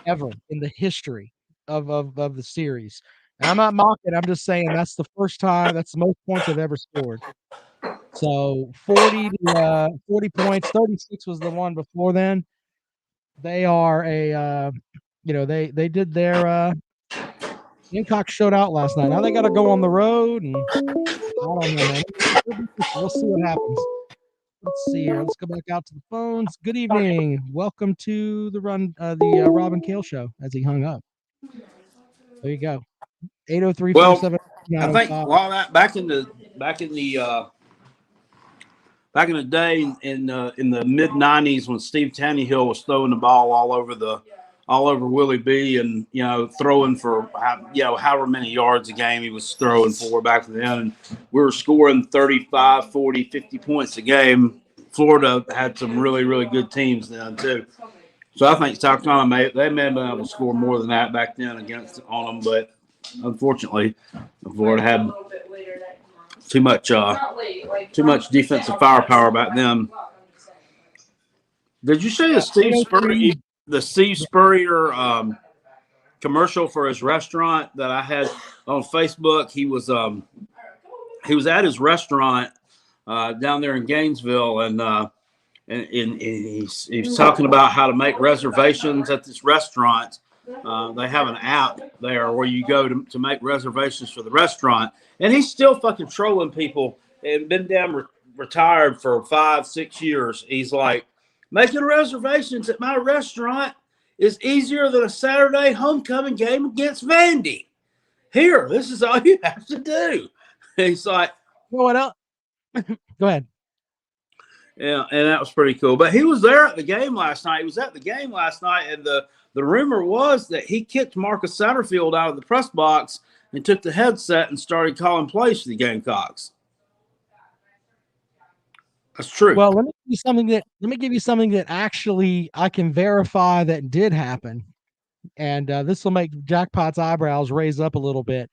ever in the history of the series. And I'm not mocking. I'm just saying that's the first time. That's the most points they've ever scored. So 40 points. 36 was the one before then. They are they did their Gamecocks showed out last night. Now they got to go on the road, and I don't know, man. We'll see what happens. Let's see here. Let's go back out to the phones. Good evening. Welcome to the Rob and Kale show. As he hung up, there you go. 803 Well, I think a lot of that back in the day in the mid '90s when Steve Tannehill was throwing the ball all over Willie B, and throwing for however many yards a game he was throwing for back then, and we were scoring 35, 40, 50 points a game. Florida had some really, really good teams then too. So I think South Carolina may have been able to score more than that back then on them, but unfortunately, Florida had too much defensive firepower back then. Did you say the Steve Spurrier commercial for his restaurant that I had on Facebook? He was at his restaurant down there in Gainesville, and he's talking about how to make reservations at this retired They have an app there where you go to make reservations for the restaurant, and he's still fucking trolling people and been retired for 5-6 years. He's like, making reservations at my restaurant is easier than a Saturday homecoming game against Vandy. Here, this is all you have to do. He's like, what else? Go ahead. Yeah, and that was pretty cool. But he was there at the game last night. He was at the game last night, and the rumor was that he kicked Marcus Satterfield out of the press box and took the headset and started calling plays for the Gamecocks. That's true. Well, let me give you something that actually I can verify that did happen, and this will make Jackpot's eyebrows raise up a little bit.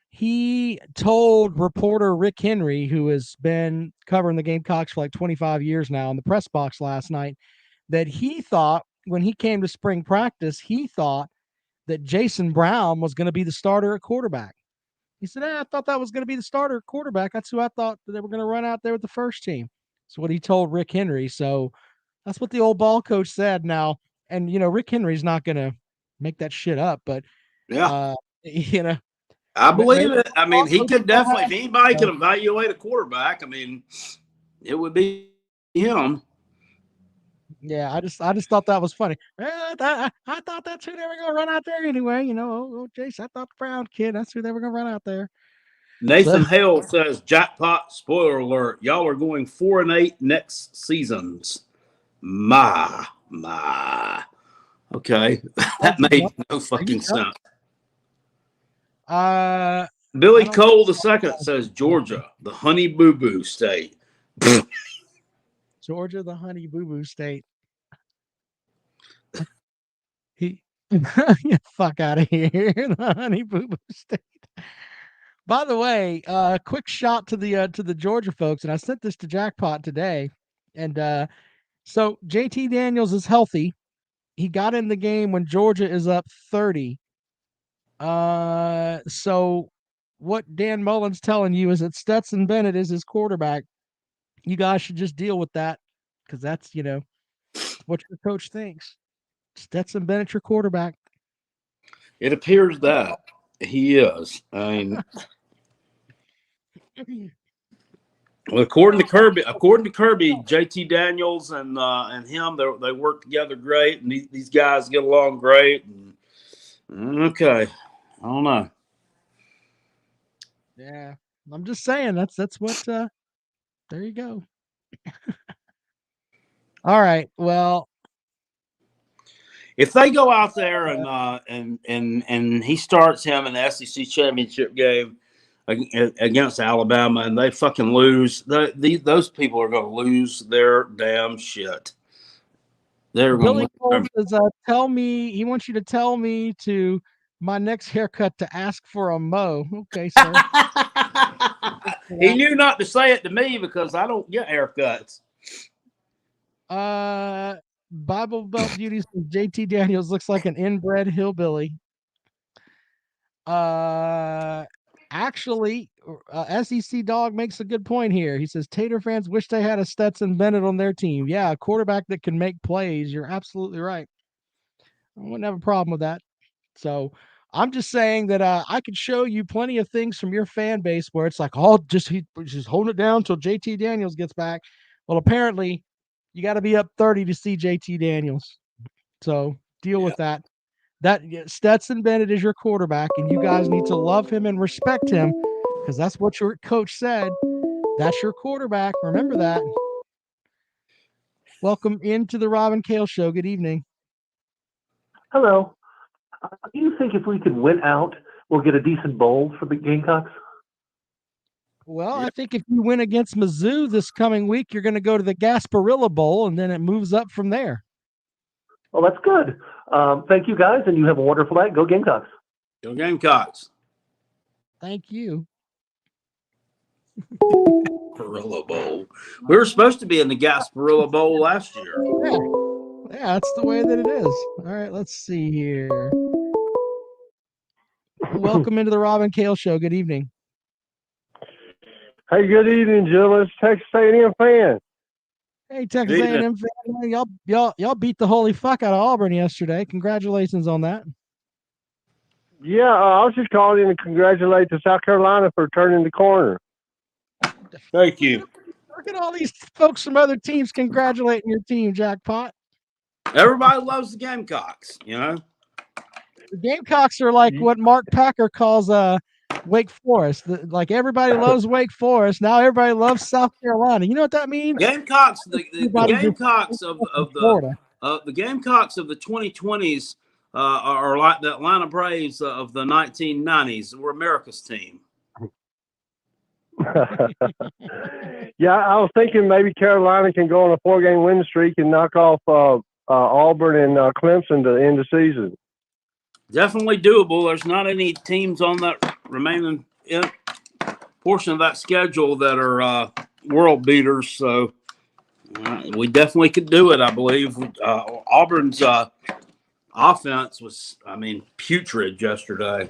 He told reporter Rick Henry, who has been covering the Gamecocks for like 25 years now, in the press box last night, that he thought when he came to spring practice, he thought that Jason Brown was going to be the starter at quarterback. He said, I thought that was going to be the starter at quarterback. That's who I thought that they were going to run out there with the first team. That's what he told Rick Henry. So that's what the old ball coach said now. And, Rick Henry's not going to make that shit up, but, yeah, I believe it. I mean, he could definitely, if anybody can evaluate a quarterback, I mean, it would be him. Yeah, I just thought that was funny. I thought that's who they were going to run out there anyway. Jace, I thought the Brown kid, that's who they were going to run out there. Nathan Hale says, jackpot, spoiler alert, y'all are going 4-8 next seasons. My. Okay, that made no fucking sense. Billy Cole II says Georgia, the honey boo boo state. Georgia, the honey boo boo state. Fuck out of here, the honey boo boo state. By the way, quick shot to the Georgia folks, and I sent this to Jackpot today. And so JT Daniels is healthy. He got in the game when Georgia is up 30. So what Dan Mullen's telling you is that Stetson Bennett is his quarterback. You guys should just deal with that, because that's what your coach thinks. Stetson Bennett, your quarterback. It appears that he is. I mean, well, according to Kirby, JT Daniels and him, they work together great, and these guys get along great. And, okay, I don't know. Yeah, I'm just saying that's what. There you go. All right. Well, if they go out there and he starts him in the SEC championship game against Alabama and they fucking lose, those people are going to lose their damn shit. They're Billy going Cole says, tell me, he wants you to tell me to my next haircut to ask for a mo. Okay, sir. He knew not to say it to me because I don't get haircuts. Bible Belt Beauty says JT Daniels looks like an inbred hillbilly. Actually, SEC Dog makes a good point here. He says Tater fans wish they had a Stetson Bennett on their team. Yeah, a quarterback that can make plays. You're absolutely right. I wouldn't have a problem with that. So I'm just saying that I could show you plenty of things from your fan base where it's like, oh, just holding it down until JT Daniels gets back. Well, apparently, you got to be up 30 to see JT Daniels. So deal with that. That Stetson Bennett is your quarterback, and you guys need to love him and respect him because that's what your coach said. That's your quarterback. Remember that. Welcome into the Rob and Kale Show. Good evening. Hello. Do you think if we could win out, we'll get a decent bowl for the Gamecocks? Well, I think if you win against Mizzou this coming week, you're going to go to the Gasparilla Bowl, and then it moves up from there. Well, that's good. Thank you, guys, and you have a wonderful night. Go Gamecocks. Go Gamecocks. Thank you. Gasparilla Bowl. We were supposed to be in the Gasparilla Bowl last year. Yeah, that's the way that it is. All right, let's see here. Welcome into the Rob and Kale Show. Good evening. Hey, good evening, gentlemen. It's Texas A&M fan. Hey, Texas A&M fan, y'all beat the holy fuck out of Auburn yesterday. Congratulations on that. Yeah, I was just calling in to congratulate the South Carolina for turning the corner. Thank you. Look at all these folks from other teams congratulating your team, Jackpot. Everybody loves the Gamecocks, you know. The Gamecocks are like what Mark Packer calls Wake Forest. Like everybody loves Wake Forest. Now everybody loves South Carolina. You know what that means? Gamecocks, the Gamecocks of the Gamecocks of the 2020s are like the Atlanta Braves of the 1990s. We're America's team. Yeah, I was thinking maybe Carolina can go on a 4-game win streak and knock off Auburn and Clemson to end the season. Definitely doable. There's not any teams on that remaining portion of that schedule that are world beaters. So we definitely could do it, I believe. Auburn's offense was, putrid yesterday.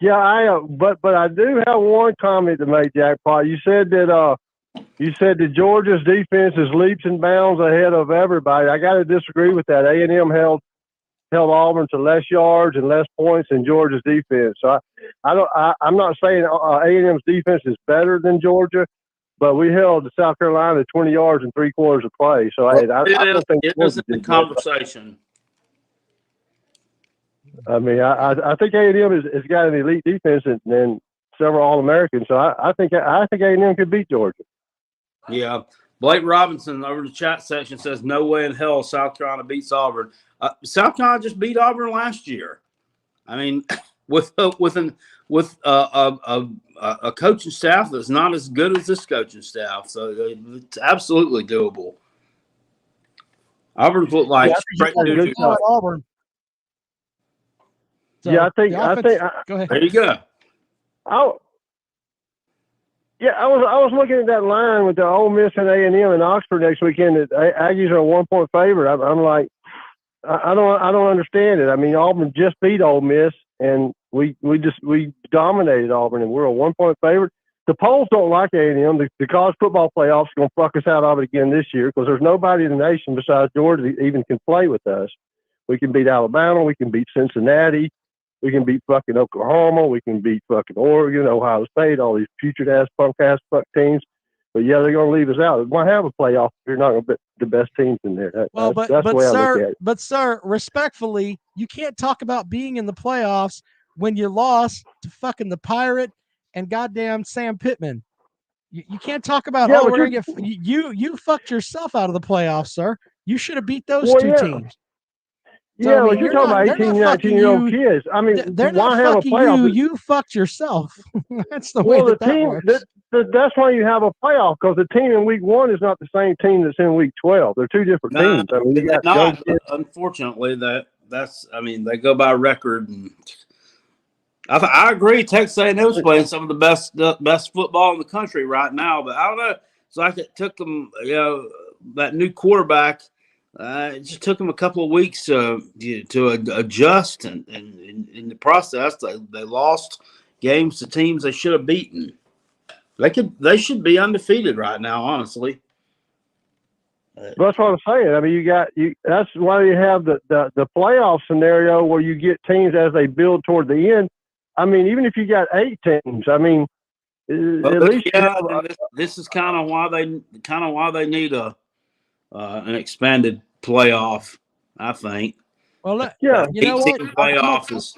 Yeah, but I do have one comment to make, Jackpot. You said that Georgia's defense is leaps and bounds ahead of everybody. I got to disagree with that. A&M held Auburn to less yards and less points than Georgia's defense. So I'm not saying A&M's defense is better than Georgia, but we held South Carolina to 20 yards and 3/4 of play. So I don't think it is a conversation. I think A&M has got an elite defense and several All-Americans. So I think A&M could beat Georgia. Yeah. Blake Robinson over the chat section says, no way in hell South Carolina beats Auburn. South Carolina just beat Auburn last year. With a coaching staff that's not as good as this coaching staff. So it's absolutely doable. Auburn's look like straight doo-doo. Auburn. So yeah, I think. Go ahead. There you go. I was looking at that line with the Ole Miss and A&M in Oxford next weekend. That Aggies are a 1-point favorite. I'm like, I don't understand it. Auburn just beat Ole Miss, and we dominated Auburn, and we're a 1-point favorite. The polls don't like A&M. The college football playoffs are going to fuck us out of it again this year because there's nobody in the nation besides Georgia that even can play with us. We can beat Alabama. We can beat Cincinnati. We can beat fucking Oklahoma. We can beat fucking Oregon, Ohio State, all these putrid-ass, punk-ass fuck teams. But, yeah, they're going to leave us out. We might have a playoff if you're not going to put the best teams in there. That's the way I look at it. But, sir, respectfully, you can't talk about being in the playoffs when you lost to fucking the Pirate and goddamn Sam Pittman. You can't talk about, we're going to get – you fucked yourself out of the playoffs, sir. You should have beat those two teams. So, yeah, but you're talking about 18, 19-year-old kids. They're not fucking you. You fucked yourself. That's the way that works. that's why you have a playoff, because the team in week 1 is not the same team that's in week 12. They're two different teams. I mean, you got not, unfortunately, they go by record, and I agree. Texas A&M's playing some of the best football in the country right now, but I don't know. It's like it took them, that new quarterback. It just took them a couple of weeks to adjust, and in the process, they lost games to teams they should have beaten. They should be undefeated right now, honestly. That's what I'm saying. I mean, that's why you have the playoff scenario where you get teams as they build toward the end. I mean, even if you got 8 teams, I mean, at least this is kind of why they need an expanded playoff, I think. Well, yeah, you know what? Playoff is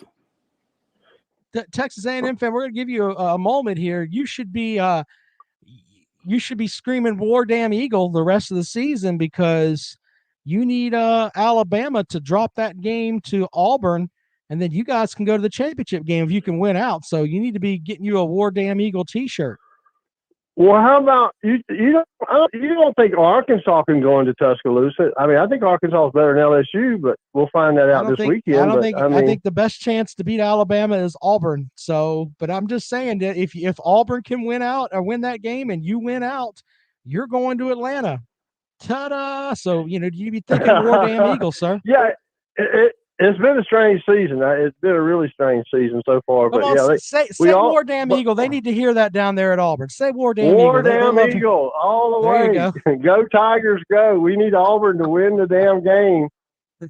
Texas A&M fan. We're going to give you a moment here. You should be screaming "War Damn Eagle" the rest of the season, because you need Alabama to drop that game to Auburn, and then you guys can go to the championship game if you can win out. So you need to be getting you a "War Damn Eagle" T-shirt. Well, how about you? You don't think Arkansas can go into Tuscaloosa? I mean, I think Arkansas is better than LSU, but we'll find that out this weekend. I think the best chance to beat Alabama is Auburn. So, but I'm just saying that if Auburn can win out or win that game and you win out, you're going to Atlanta. Ta-da! So you be thinking "War Damn Eagle," sir. Yeah, it's been a strange season. It's been a really strange season so far. But say "War Damn Eagle." They need to hear that down there at Auburn. Say "War Damn Eagle." War Damn Eagle all the way. There you go. Go Tigers, go! We need Auburn to win the damn game.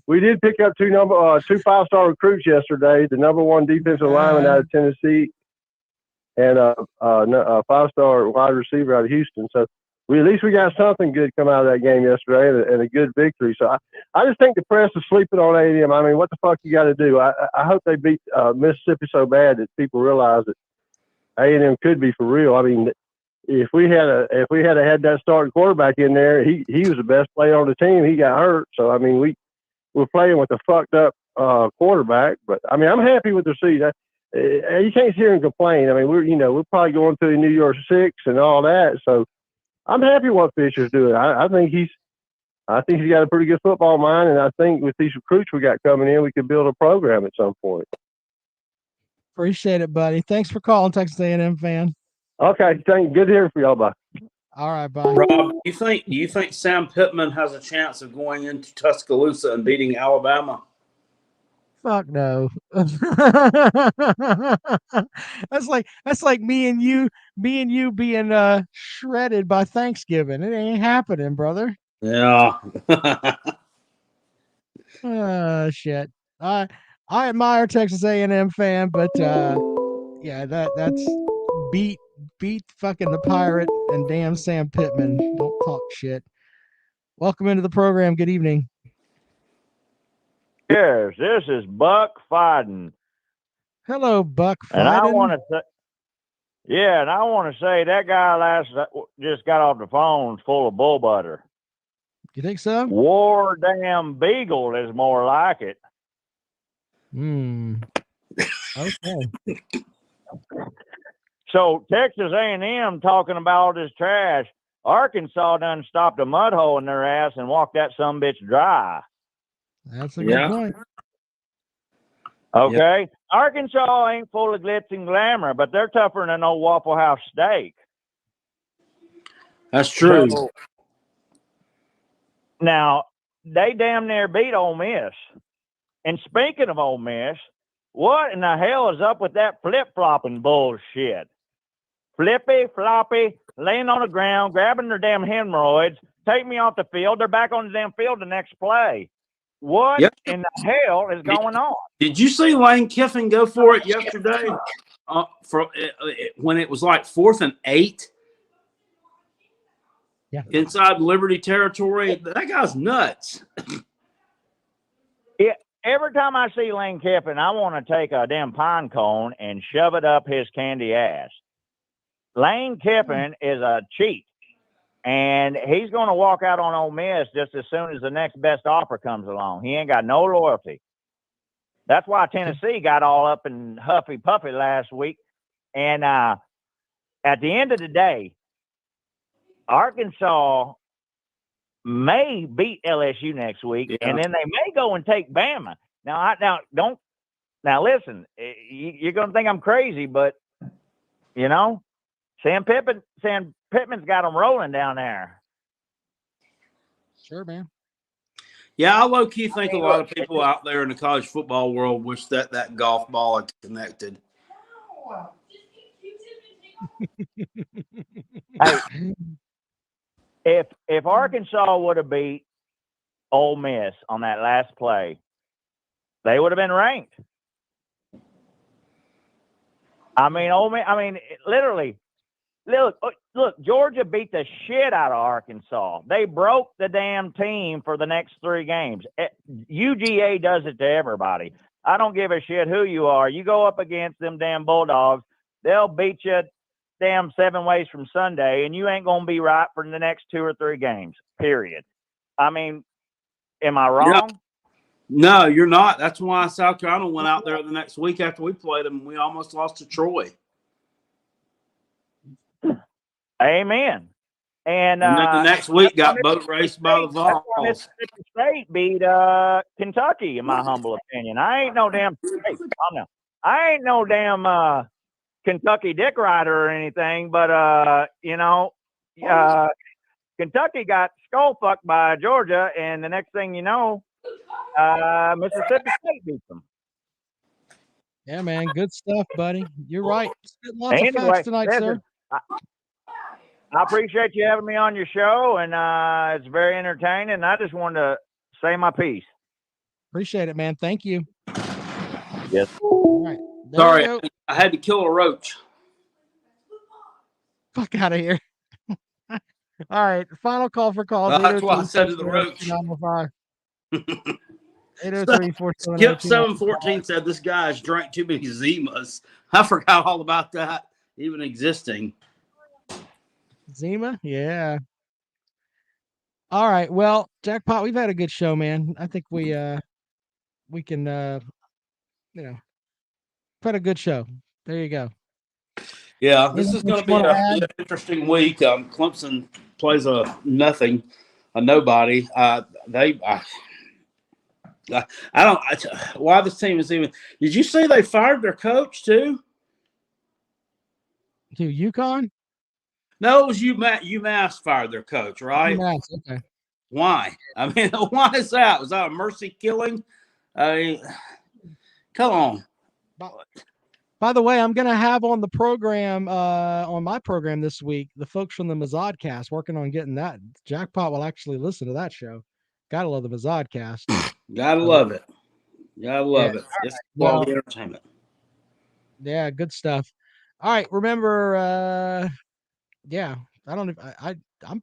We did pick up two 5-star recruits yesterday. The number 1 defensive lineman out of Tennessee, and a 5-star wide receiver out of Houston. So at least we got something good come out of that game yesterday, and a good victory. So I just think the press is sleeping on A&M. I mean, what the fuck you got to do? I hope they beat Mississippi so bad that people realize that A&M could be for real. I mean, if we had had that starting quarterback in there, he was the best player on the team. He got hurt, so I mean we're playing with a fucked up quarterback. But I mean, I'm happy with the season. You can't hear him complain. I mean, we're probably going through New Year's 6 and all that, so. I'm happy what Fisher's doing. I think he's got a pretty good football mind, and I think with these recruits we got coming in, we could build a program at some point. Appreciate it, buddy. Thanks for calling, Texas A&M fan. Okay, good to hear from y'all. Bye. All right, bye. Rob, do you think Sam Pittman has a chance of going into Tuscaloosa and beating Alabama? Fuck no. That's like me and you being shredded by Thanksgiving. It ain't happening, brother. Yeah. Shit. I admire Texas A&M fan, but yeah, that's beat fucking the Pirate and damn Sam Pittman. Don't talk shit. Welcome into the program. Good evening. Yes, this is Buck Fiden. Hello, Buck Fiden. And I want to say that guy just got off the phone full of bull butter. You think so? War Damn Beagle is more like it. Okay. So Texas A&M talking about all this trash. Arkansas done stopped a mud hole in their ass and walked that sumbitch dry. That's a good point. Okay. Yep. Arkansas ain't full of glitz and glamour, but they're tougher than an old Waffle House steak. That's true. So, now, they damn near beat Ole Miss. And speaking of Ole Miss, what in the hell is up with that flip-flopping bullshit? Flippy, floppy, laying on the ground, grabbing their damn hemorrhoids, take me off the field. They're back on the damn field the next play. What in the hell is going on? Did you see Lane Kiffin go for it yesterday? When it was like 4th and 8? Yeah. Inside Liberty territory. That guy's nuts. Yeah. Every time I see Lane Kiffin, I want to take a damn pine cone and shove it up his candy ass. Lane Kiffin is a cheat. And he's going to walk out on Ole Miss just as soon as the next best offer comes along. He ain't got no loyalty. That's why Tennessee got all up and huffy puffy last week. And at the end of the day, Arkansas may beat LSU next week, and then they may go and take Bama. Now listen, you're going to think I'm crazy, but Sam Pittman's got them rolling down there. Sure, man. Yeah, I low key think a lot of people out there in the college football world wish that golf ball had connected. Hey, if Arkansas would have beat Ole Miss on that last play, they would have been ranked. I mean, literally, look, Georgia beat the shit out of Arkansas. They broke the damn team for the next 3 games. UGA does it to everybody. I don't give a shit who you are. You go up against them damn Bulldogs, they'll beat you damn 7 ways from Sunday, and you ain't going to be right for the next 2 or 3 games, period. I mean, am I wrong? No, you're not. That's why South Carolina went out there the next week after we played them. We almost lost to Troy. Amen. And then the next week got boat raced by the Vols. Mississippi State beat Kentucky, in my humble opinion. I ain't no damn I ain't no damn Kentucky dick rider or anything, but Kentucky got skull fucked by Georgia, and the next thing you know, Mississippi State beat them. Yeah, man, good stuff, buddy. You're right. Lots of Anyway, facts tonight, sir. I appreciate you having me on your show, and it's very entertaining. I just wanted to say my piece. Appreciate it, man. Thank you. Yes. All right. Sorry, I had to kill a roach. Fuck out of here. All right. Final call for calls. That's what I said to the roach. 803-470. Skip 714 said this guy has drank too many Zimas. I forgot all about that even existing. Zima? Yeah. All right. Well, Jackpot, we've had a good show, man. I think we can had a good show. There you go. Yeah, this is going to be an interesting week. Clemson plays a nobody. Why this team is even. Did you see they fired their coach too? To UConn? No, it was UMass fired their coach, right? UMass, okay. Why? I mean, why is that? Was that a mercy killing? I mean, come on. By the way, I'm going to have on the program, on my program this week, the folks from the Mazodcast working on getting that. Jackpot will actually listen to that show. Gotta love the Mazodcast. Gotta love it. Gotta love it. It's quality entertainment. Yeah, good stuff. All right, remember, I'm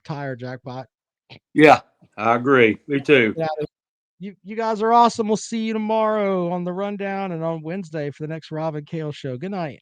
tired, Jackpot. Yeah, I agree. Me too. You guys are awesome. We'll see you tomorrow on the Rundown and on Wednesday for the next Rob and Kale show. Good night.